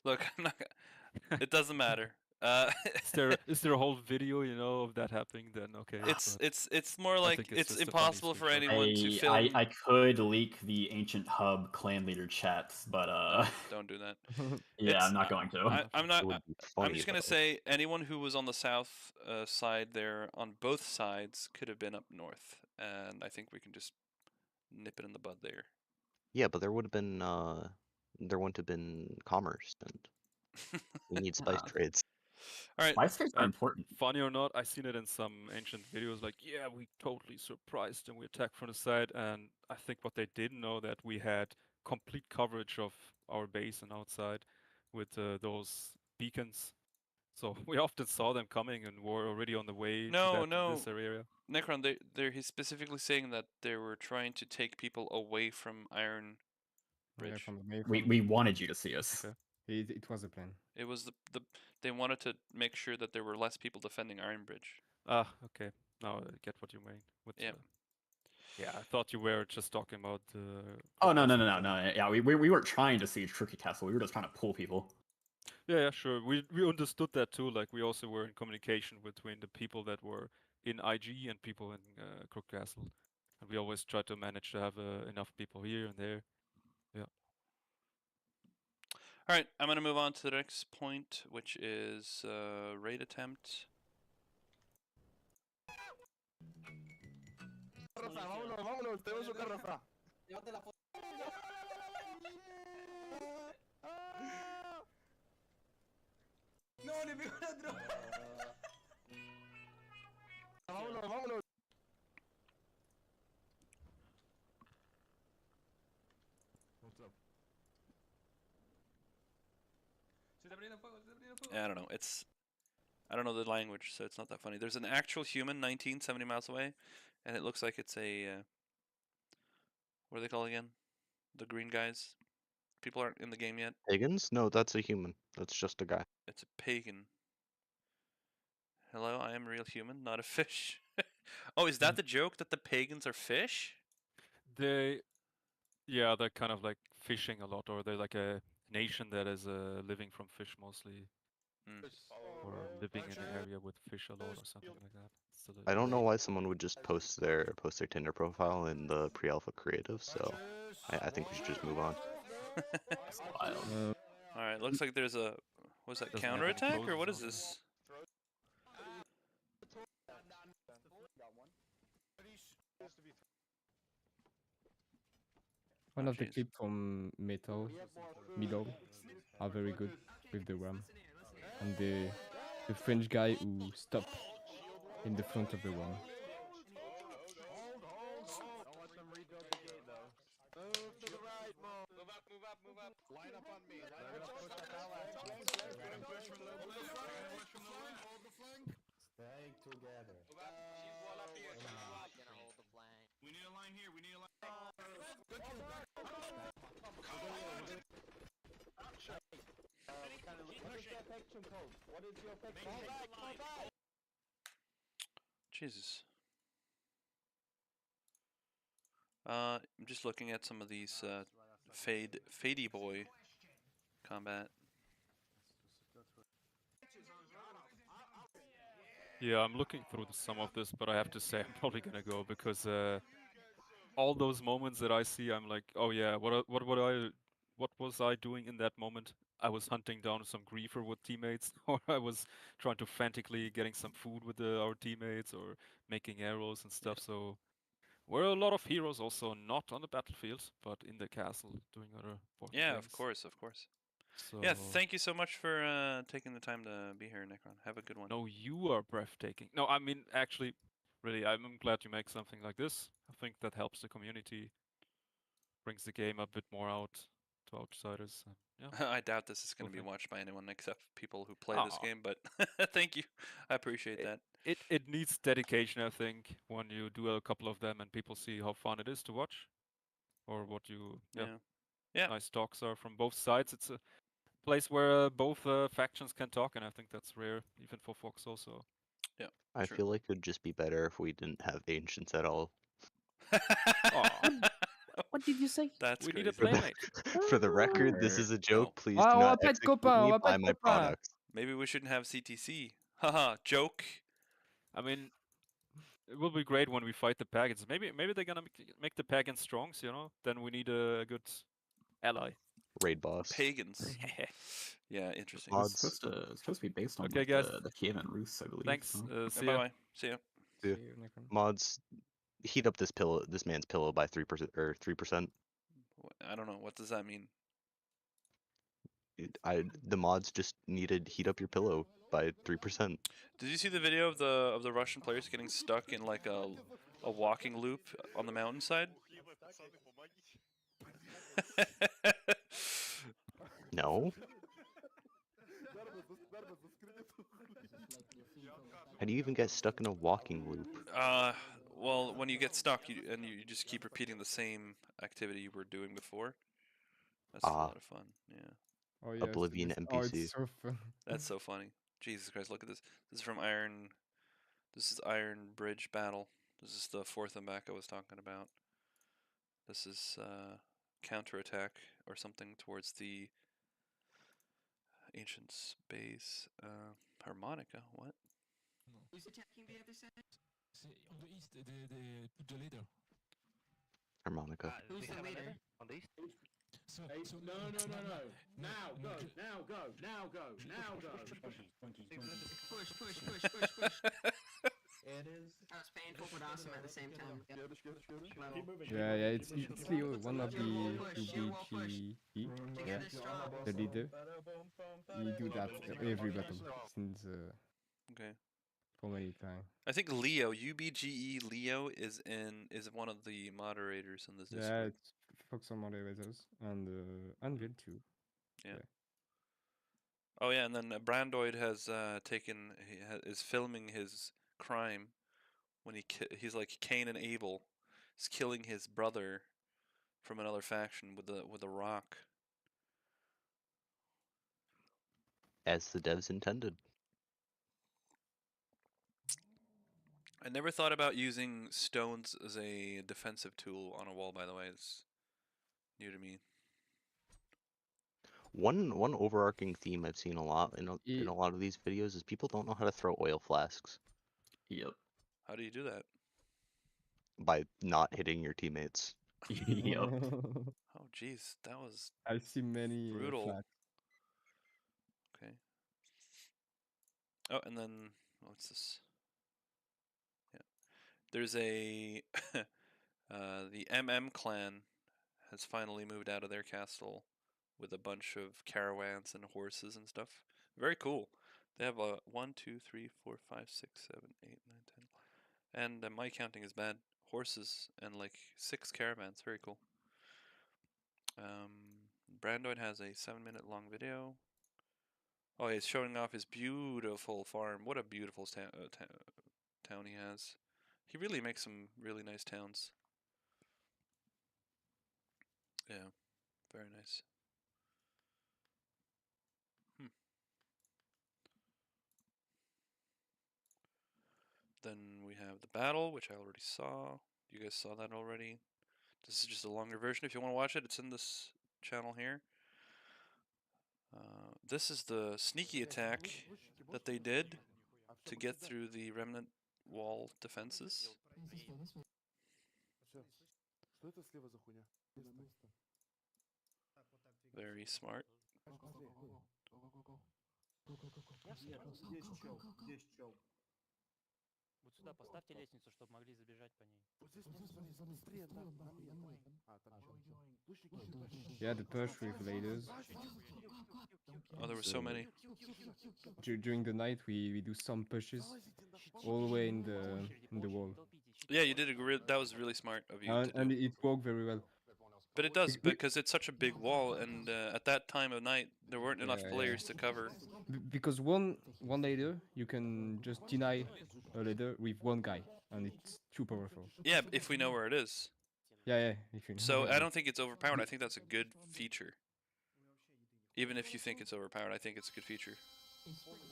Look, I'm not. It doesn't matter. Is there a whole video, of that happening? Then okay. It's more like it's impossible for anyone to film. I could leak the ancient hub clan leader chats, but No, don't do that. yeah, I'm not going to. I'm not. I'm just gonna say anyone who was on the south side there on both sides could have been up north, and I think we can just nip it in the bud there. Yeah, but there would have been there wouldn't have been commerce, and we need spice trades. All right. Spice trades are important. Funny or not, I seen it in some ancient videos. Like, yeah, we totally surprised and we attacked from the side. And I think what they didn't know that we had complete coverage of our base and outside with those beacons. So we often saw them coming and were already on the way No, to this area. Necron, he's specifically saying that they were trying to take people away from Iron Bridge. Yeah, from the We wanted you to see us. Okay. It was a plan. It was they wanted to make sure that there were less people defending Iron Bridge. Ah, okay. Now I get what you mean. With Yeah. Yeah, I thought you were just talking about the. Oh no. Yeah, we weren't trying to siege Crooked Castle. We were just trying to pull people. Yeah, sure. We understood that too. Like we also were in communication between the people that were in IG and people in Crook Castle, and we always try to manage to have enough people here and there. Yeah. All right, I'm gonna move on to the next point, which is raid attempt. Vámonos, tenemos su carroza. No, le pegó la droga. Vámonos. What's up? I don't know. I don't know the language, so it's not that funny. There's an actual human 70 miles away, and it looks like it's a what are they called again? The green guys. People aren't in the game yet. Pagans? No, that's a human. That's just a guy. It's a pagan. Hello, I am a real human, not a fish. Oh, is that the joke that the pagans are fish? They're kind of like fishing a lot, or they're like a nation that is living from fish mostly, or living in an area with fish a lot, or something like that. I don't know why someone would just post their Tinder profile in the pre-alpha creative, so I think we should just move on. All right, looks like there's a what's that, Doesn't have any counterattack or clothes what on is him. this? One of the jeez. clips from Middle are very good with the ram. And the French guy who stopped in the front of the ram. Move up. Line up on me. Line up, push the tower. Push from the flank. Hold the flank. Stay together. Move up. She's wall up here. Hold the flank. We need a line here. We need a line. What is your affection? Jesus. I'm just looking at some of these Fady Boy combat. Yeah, I'm looking through some of this, but I have to say I'm probably gonna go because all those moments that I see, I'm like, oh yeah, what was I doing in that moment? I was hunting down some griefer with teammates, or I was trying to frantically getting some food with our teammates, or making arrows and stuff. So we're a lot of heroes, also not on the battlefield, but in the castle doing other important Yeah, things. of course, of course. So Yeah, thank you so much for taking the time to be here, Necron. Have a good one. no, you are breathtaking. No, I mean, actually, really, I'm glad you make something like this. I think that helps the community, brings the game a bit more out to outsiders. And, yeah. I doubt this is going to be Cool thing. watched by anyone except people who play this Aw. game, but thank you. I appreciate that. It needs dedication, I think, when you do a couple of them and people see how fun it is to watch, or what you Yeah. nice talks are from both sides. It's a place where both factions can talk, and I think that's rare, even for Fox also. Yeah. I True. feel like it would just be better if we didn't have ancients at all. What did you say? That's We need a crazy. playmate. For the record, this is a joke. Please do on va not pas être execute copains, on me va pas by être my copains. products. Maybe we shouldn't have CTC. Haha, joke. I mean, it will be great when we fight the pagans. Maybe they're gonna make the pagans strong, so, you know. Then we need a good ally. Raid boss. Pagans. Yeah, interesting. Mods. It's supposed to be based on Okay, like, guys. the Kievan Rus, I believe. Thanks. so. See ya. Bye-bye. See ya. Yeah. Mods, heat up this man's pillow by 3% or 3%. I don't know. What does that mean? The mods just needed heat up your pillow by 3%. Did you see the video of the Russian players getting stuck in like a walking loop on the mountainside? No. How do you even get stuck in a walking loop? Well, when you get stuck, you just keep repeating the same activity you were doing before. That's a lot of fun. Yeah. Oh yes, Oblivion this, oh, NPC. it's so fun. That's so funny. Jesus Christ, look at this. This is from Iron. This is Iron Bridge Battle. This is the fourth and back I was talking about. This is counterattack or something towards the Ancient's base. Harmonica, what? Who's attacking the other side? On the east, they put the leader. Harmonica. Who's the leader? On the east? So, No. Now go. Now go. push. It is. That was painful but awesome at the same time. Yeah, it's Leo, one of the Push. UBGE, yeah, Together strong. the leader. We do that every battle since Okay. for many time. I think Leo, UBGE Leo is one of the moderators in this Yeah, Discord. it's Fox on moderators and Anvil too. Yeah. Oh yeah, and then Brandoid has is filming his crime when he's like Cain and Abel. He's killing his brother from another faction with a rock. As the devs intended. I never thought about using stones as a defensive tool on a wall, by the way. It's new to me. One overarching theme I've seen a lot in a lot of these videos is people don't know how to throw oil flasks. Yep. How do you do that? By not hitting your teammates. Yep. Oh jeez, that was I see many brutal. flags. Okay. Oh, and then what's this? Yeah, there's a the clan has finally moved out of their castle with a bunch of caravans and horses and stuff. Very cool. They have a 1, 2, 3, 4, 5, 6, 7, 8, 9, 10, and my counting is bad. Horses and like 6 caravans. Very cool. Brandoid has a 7-minute long video. Oh, he's showing off his beautiful farm. What a beautiful town he has. He really makes some really nice towns. Yeah, very nice. Then we have the battle, which I already saw. You guys saw that already. This is just a longer version. If you want to watch it, it's in this channel here. This is the sneaky attack that they did to get through the remnant wall defenses. Very smart. Вот сюда поставьте лестницу, чтобы могли забежать по ней. Yeah, the push with laders. Oh, there were so many. During the night, we do some pushes all the way in the wall. Yeah, you did that was really smart of you to do. And it worked very well. But it does, because it's such a big wall, and at that time of night, there weren't enough players to cover. Because one lader, you can just deny a lader with one guy, and it's too powerful. Yeah, if we know where it is. Yeah. If you know So where I it don't think it's overpowered. I think that's a good feature. Even if you think it's overpowered, I think it's a good feature.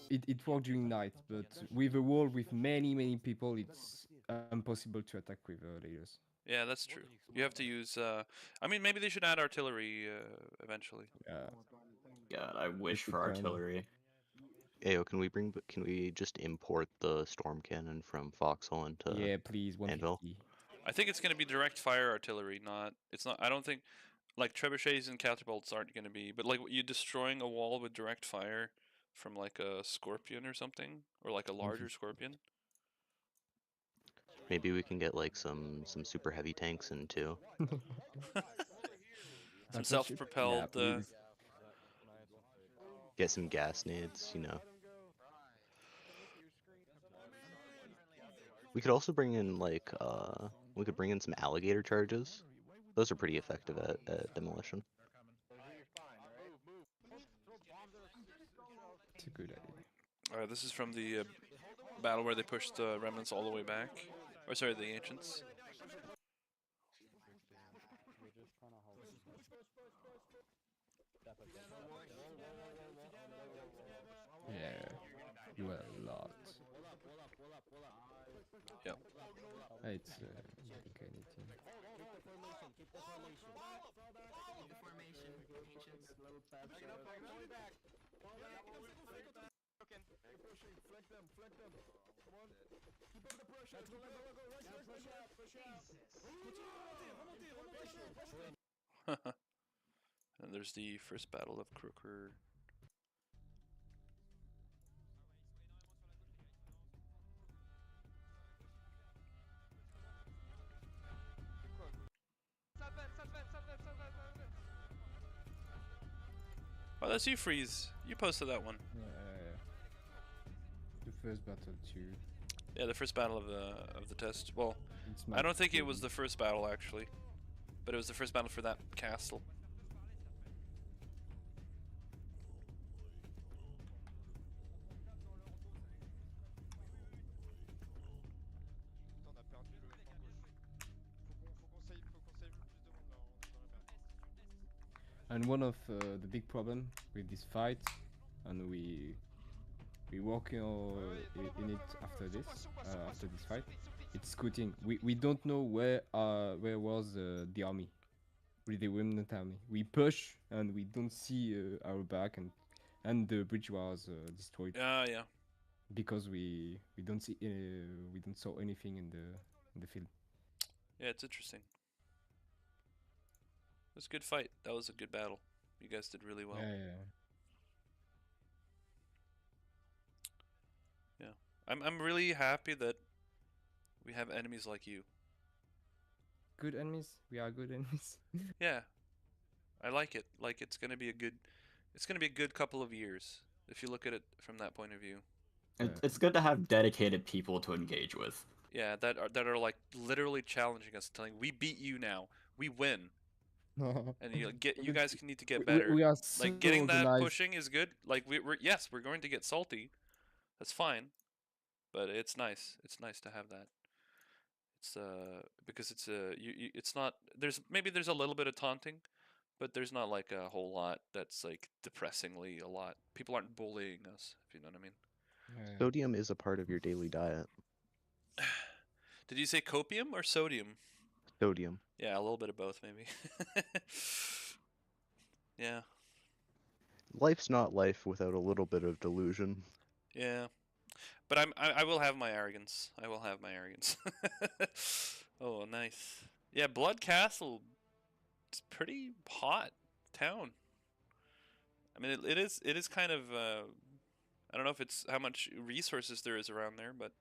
It worked during night, but with a wall with many people, it's impossible to attack with laders. Yeah, that's true. You have to use. I mean, maybe they should add artillery eventually. Yeah. God, I wish for artillery. Ayo, can we just import the storm cannon from Foxhole into Yeah, please, 150. Anvil? I think it's going to be direct fire artillery, not. It's not. I don't think like trebuchets and catapults aren't going to be, but like you destroying a wall with direct fire from like a scorpion or something, or like a larger scorpion. Maybe we can get like some super heavy tanks in too. Some self-propelled. Yeah, get some gas nades, you know. We could also bring in like we could bring in some alligator charges. Those are pretty effective at demolition. It's a good idea. Alright, this is from the battle where they pushed the remnants all the way back, or sorry, the ancients. We're just trying to help. Yeah, you were a lot. Yep. It's okay, anything. Keep the formation. Keep the formation. Ancients. Flank them. Come on. Keep up the pressure. Go. Rush. And there's the first battle of Crooker. Oh, that's you, Freeze. You posted that one. The first battle too. Yeah, the first battle of the test. Well, I don't think it was the first battle actually, but it was the first battle for that castle. And one of the big problem with this fight, and we work in it after this fight, it's scouting. We don't know where was the army, the remnant army. We push and we don't see our back, and the bridge was destroyed. Yeah. Because we don't see we don't saw anything in the field. Yeah, it's interesting. It was a good fight. That was a good battle. You guys did really well. Yeah. I'm really happy that we have enemies like you. Good enemies. We are good enemies. Yeah. I like it. Like it's gonna be a good couple of years if you look at it from that point of view. It's good to have dedicated people to engage with. Yeah, that are like literally challenging us, telling we beat you now, we win, and you guys need to get better. We are so like getting that organized. pushing is good. Like we're going to get salty, that's fine, but it's nice. It's nice to have that. It's because it's it's not there's a little bit of taunting, but there's not like a whole lot that's like depressingly a lot. People aren't bullying us, if you know what I mean. Sodium is a part of your daily diet. Did you say copium or sodium? Sodium. Yeah, a little bit of both, maybe. Yeah. Life's not life without a little bit of delusion. Yeah. But I will have my arrogance. I will have my arrogance. Oh, nice. Yeah, Blood Castle. It's pretty hot town. I mean, it is kind of I don't know if it's how much resources there is around there, but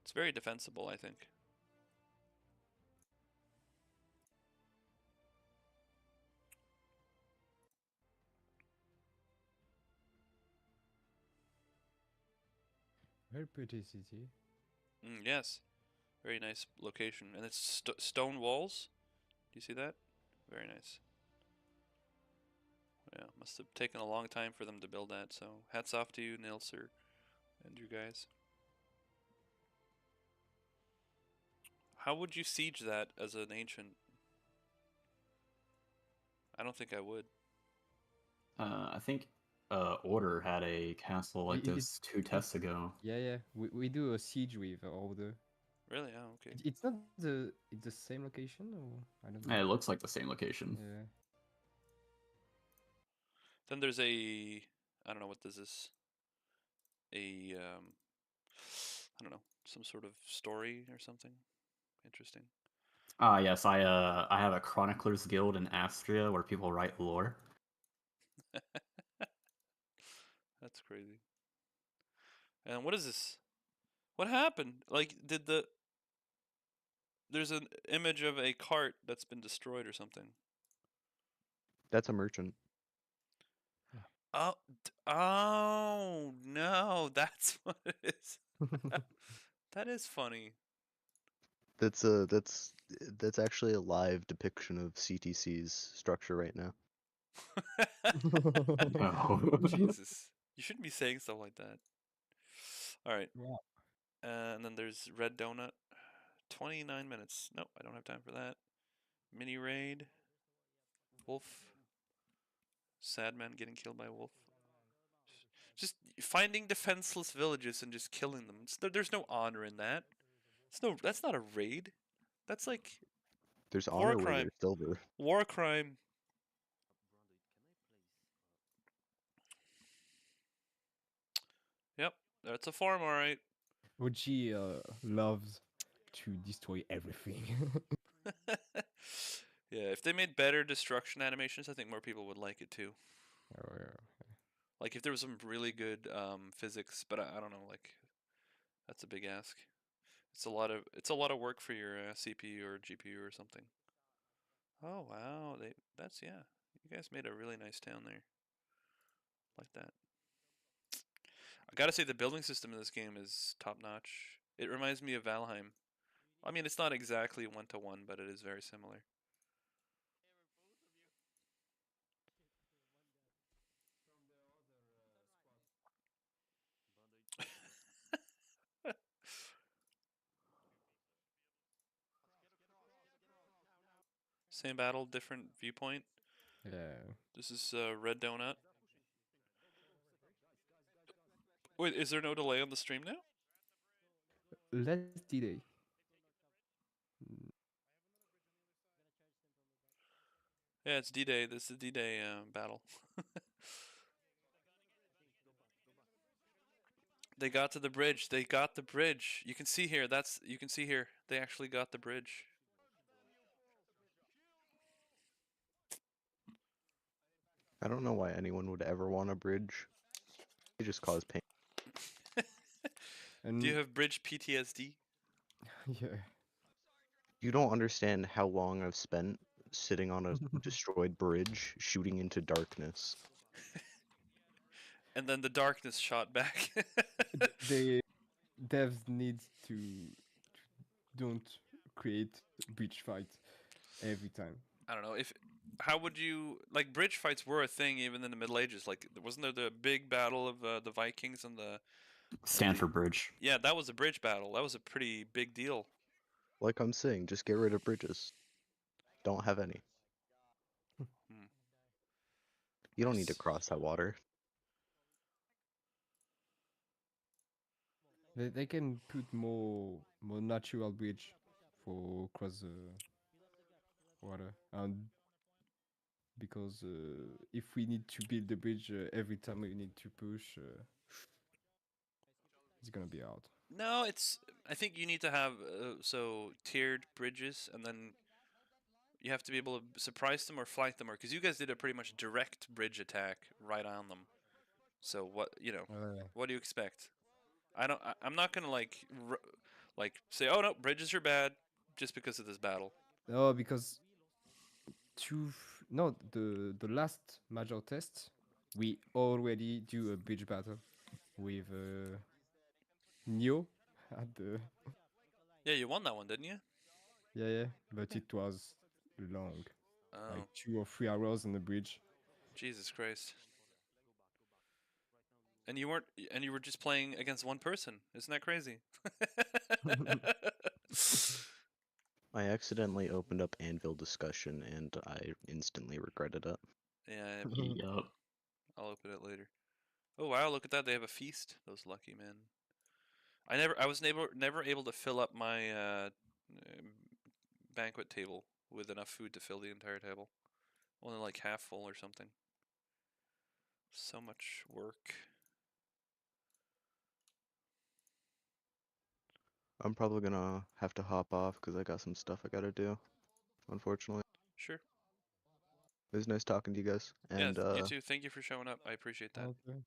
it's very defensible, I think. Very pretty city. Yes, very nice location, and it's stone walls. Do you see that? Very nice. Yeah, must have taken a long time for them to build that. So hats off to you, Nilser, and you guys. How would you siege that as an ancient? I don't think I would. I think Order had a castle like this 2 tests ago. Yeah. We do a siege with Order. Really? Oh, okay. It's not the same location, or I don't know. It looks like the same location. Yeah. Then there's a I don't know what this is. A I don't know, some sort of story or something. Interesting. Yes, I have a Chroniclers Guild in Astria where people write lore. That's crazy. And what is this? What happened? Like, there's an image of a cart that's been destroyed or something. That's a merchant. Oh no, that's what it is. That is funny. That's actually a live depiction of CTC's structure right now. No. Jesus, you shouldn't be saying stuff like that. All right. Wow. And then there's Red Donut. 29 minutes. Nope, I don't have time for that. Mini raid. Wolf. Sad man getting killed by a wolf. Just finding defenseless villages and just killing them. There's no honor in that. That's not a raid. That's like There's war honor where crime. there's silver. War crime. Yep, that's a farm, all right. OG loves to destroy everything. Yeah, if they made better destruction animations, I think more people would like it too. Oh, yeah. Like if there was some really good physics, but I don't know, like that's a big ask. It's a lot of work for your CPU or GPU or something. Oh wow, yeah. You guys made a really nice town there. Like that. I gotta say the building system in this game is top notch. It reminds me of Valheim. I mean, it's not exactly 1-to-1, but it is very similar. Same battle, different viewpoint. Yeah. This is Red Donut. Wait, is there no delay on the stream now? Less delay. Yeah, it's D-Day. This is D-Day battle. They got to the bridge. They got the bridge. You can see here. You can see here. They actually got the bridge. I don't know why anyone would ever want a bridge. They just cause pain. Do you have bridge PTSD? Yeah. You don't understand how long I've spent sitting on a destroyed bridge, shooting into darkness. And then the darkness shot back. The devs need to don't create bridge fight every time. I don't know how would you like bridge fights were a thing even in the Middle Ages. Like wasn't there the big battle of the Vikings and the Stanford Bridge. Yeah, that was a bridge battle. That was a pretty big deal. Like I'm saying, just get rid of bridges. Don't have any. You don't need to cross that water. They can put more natural bridge for cross the water, and because if we need to build the bridge every time we need to push, it's gonna be hard. No, I think you need to have tiered bridges, and then you have to be able to surprise them or flank them, or because you guys did a pretty much direct bridge attack right on them. So what what do you expect? I'm not gonna like say, oh no, bridges are bad, just because of this battle. No, because the last major test we already do a bridge battle with Neo at the Yeah, you won that one, didn't you? yeah, but it was long, Oh. like 2 or 3 hours on the bridge. Jesus Christ. And you were just playing against one person. Isn't that crazy? I accidentally opened up Anvil discussion and I instantly regretted it. Yeah. Yup. I'll open it later. Oh wow, look at that. They have a feast. Those lucky men. I was never able to fill up my banquet table with enough food to fill the entire table. Only like half full or something. So much work. I'm probably gonna have to hop off because I got some stuff I gotta do, unfortunately. Sure. It was nice talking to you guys. And yeah, you too. Thank you for showing up. I appreciate that. Okay,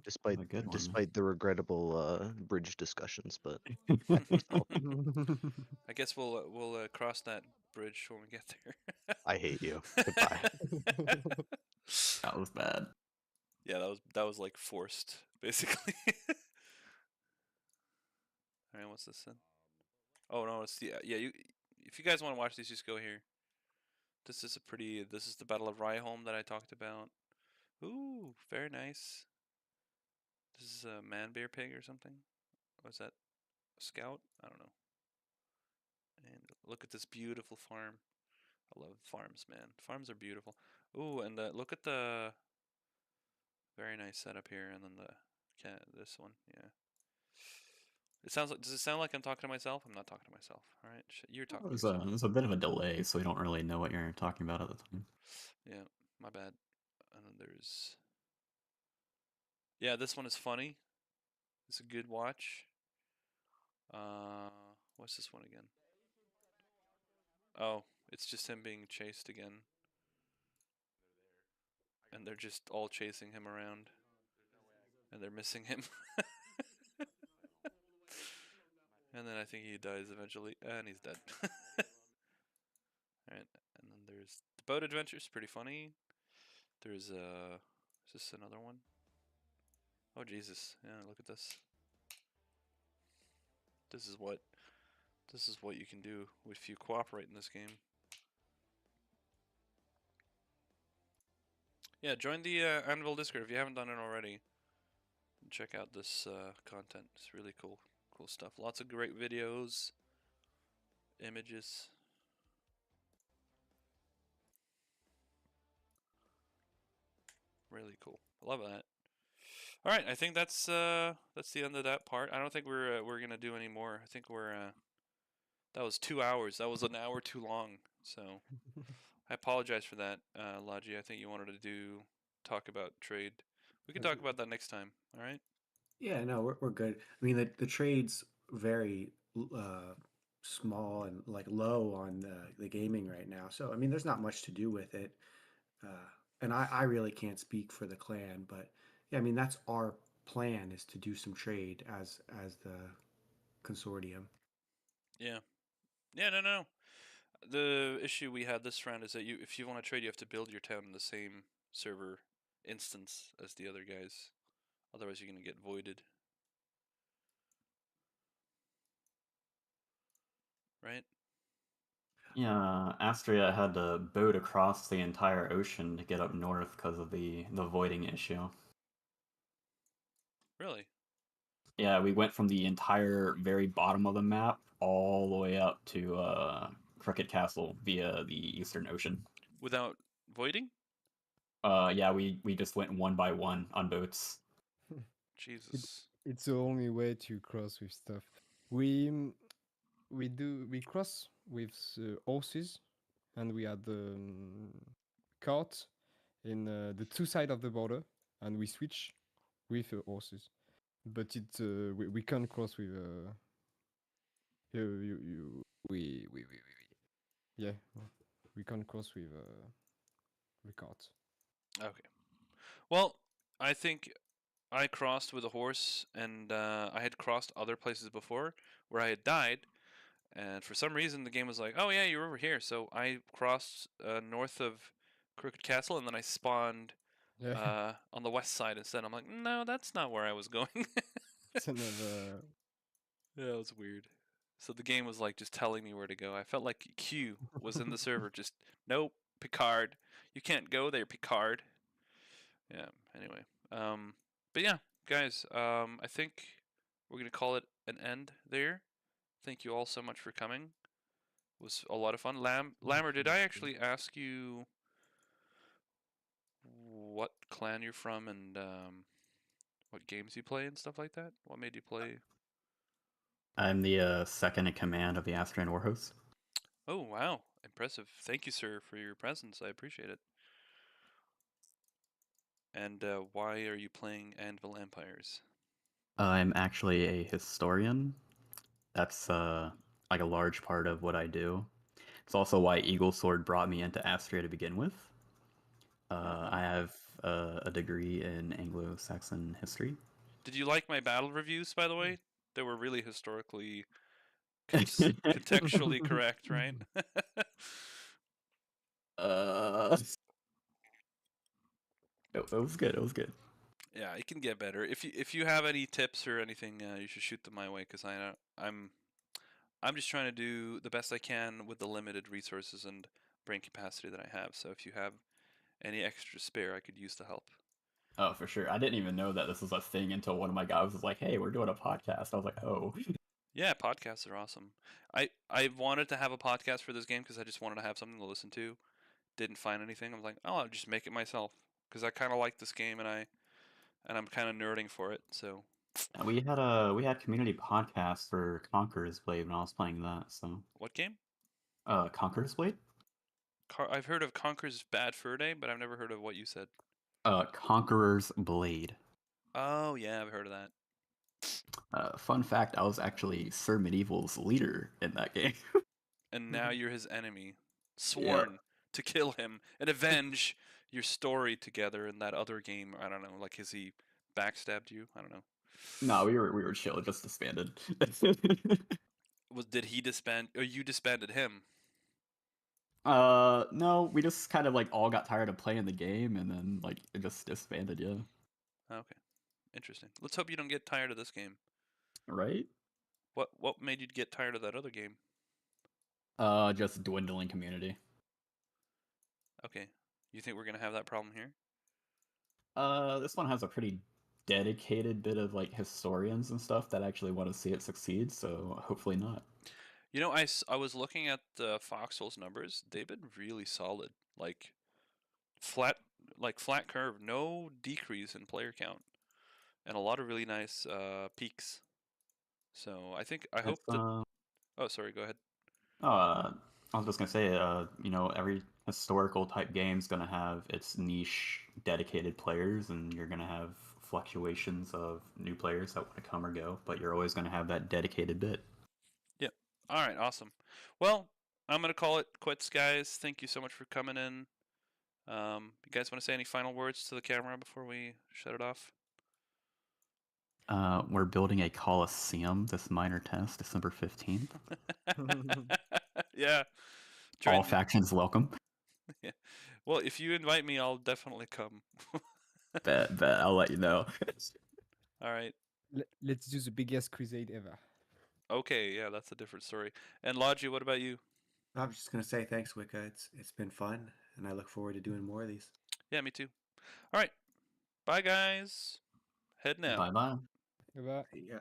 despite A good one. despite the regrettable bridge discussions, but I guess we'll cross that bridge when we get there. I hate you. Goodbye. That was bad. Yeah, that was like forced, basically. All right, what's this then? Oh no, it's the yeah. If you guys want to watch these, just go here. This is the Battle of Ryeholm that I talked about. Ooh, very nice. This is a man bear pig or something. What's that? scout. I don't know. And look at this beautiful farm. I love farms, man. Farms are beautiful. Ooh, and look at the very nice setup here, and then this one, yeah. It sounds like. Does it sound like I'm talking to myself? I'm not talking to myself. All right, you're talking to yourself. There's a bit of a delay, so we don't really know what you're talking about at the time. Yeah, my bad. And then there's. Yeah, this one is funny. It's a good watch. What's this one again? Oh, it's just him being chased again. And they're just all chasing him around. And they're missing him. And then I think he dies eventually. And he's dead. Alright, and then there's the boat adventures, pretty funny. There's is this another one? Oh Jesus, yeah, look at this. This is what you can do if you cooperate in this game. Yeah, join the Anvil Discord if you haven't done it already. Check out this content. It's really cool stuff. Lots of great videos, images. Really cool. I love that. All right, I think that's the end of that part. I don't think we're gonna do any more. I think we're that was 2 hours. That was an hour too long. So I apologize for that, Logi. I think you wanted to talk about trade. We can talk about that next time. All right. Yeah, no, we're good. I mean, the trade's very small and like low on the gaming right now. So I mean, there's not much to do with it. And I really can't speak for the clan, but yeah, I mean, that's our plan is to do some trade as the consortium. Yeah. Yeah. No. The issue we had this round is that if you want to trade, you have to build your town in the same server instance as the other guys. Otherwise, you're gonna get voided. Right? Yeah, Astria had to boat across the entire ocean to get up north because of the voiding issue. Really? Yeah, we went from the entire very bottom of the map all the way up to Crooked Castle via the Eastern Ocean. Without voiding? Yeah, we just went one by one on boats. Jesus. It's the only way to cross with stuff. We cross with horses, and we had the cart in the two sides of the border, and we switch with horses. But we can't cross with yeah, we can't cross with cart. Okay. Well, I think I crossed with a horse, and I had crossed other places before where I had died, and for some reason the game was like, "Oh yeah, you're over here." So I crossed north of Crooked Castle, and then I spawned on the west side instead. I'm like, "No, that's not where I was going." It's another. Yeah, it was weird. So the game was like just telling me where to go. I felt like Q was in the server, just nope, Picard, you can't go there, Picard. Yeah. Anyway, but yeah, guys, I think we're gonna call it an end there. Thank you all so much for coming. It was a lot of fun. Lammer, did I actually ask you what clan you're from and what games you play and stuff like that? What made you play? I'm the second in command of the Astrian Warhost. Oh wow, impressive! Thank you, sir, for your presence. I appreciate it. And why are you playing Anvil Empires? I'm actually a historian. That's like a large part of what I do. It's also why Eagle Sword brought me into Astria to begin with. I have a degree in Anglo-Saxon history. Did you like my battle reviews, by the way? They were really historically contextually correct, right? It was good. It was good. Yeah, it can get better. If you have any tips or anything, you should shoot them my way because I'm just trying to do the best I can with the limited resources and brain capacity that I have. So if you have any extra spare, I could use the help. Oh, for sure. I didn't even know that this was a thing until one of my guys was like, "Hey, we're doing a podcast." I was like, "Oh." Yeah, podcasts are awesome. I wanted to have a podcast for this game because I just wanted to have something to listen to. Didn't find anything. I was like, oh, I'll just make it myself because I kind of like this game and I'm kind of nerding for it. So We had community podcasts for Conqueror's Blade when I was playing that. So what game? Conqueror's Blade. I've heard of Conker's Bad Fur Day, but I've never heard of what you said. Conqueror's Blade. Oh yeah, I've heard of that. Fun fact: I was actually Sir Medieval's leader in that game. And now you're his enemy, sworn to kill him and avenge your story together in that other game. I don't know, like has he backstabbed you? I don't know. No, we were chill, just disbanded. Did he disband or you disbanded him? No, we just kind of like all got tired of playing the game, and then like it just disbanded. Yeah. Okay, interesting. Let's hope you don't get tired of this game. Right. What made you get tired of that other game? Just dwindling community. Okay, you think we're gonna have that problem here? This one has a pretty dedicated bit of like historians and stuff that actually want to see it succeed, so hopefully not. You know, I was looking at the Foxhole's numbers. They've been really solid. Like flat curve, no decrease in player count, and a lot of really nice peaks. So I hope It's, that. Oh, sorry. Go ahead. I was just gonna say, you know, every historical type game's gonna have its niche dedicated players, and you're gonna have fluctuations of new players that want to come or go, but you're always gonna have that dedicated bit. Yeah. All right. Awesome. Well, I'm gonna call it quits, guys. Thank you so much for coming in. You guys want to say any final words to the camera before we shut it off? We're building a Coliseum this minor test, December 15th. Yeah. All factions welcome. Yeah. Well, if you invite me, I'll definitely come. Bet, I'll let you know. All right. Let's do the biggest crusade ever. Okay, yeah, that's a different story. And Logi, what about you? I was just gonna say thanks, Wicca. It's been fun, and I look forward to doing more of these. Yeah, me too. All right. Bye, guys. Heading out. Bye bye. Goodbye. Yeah.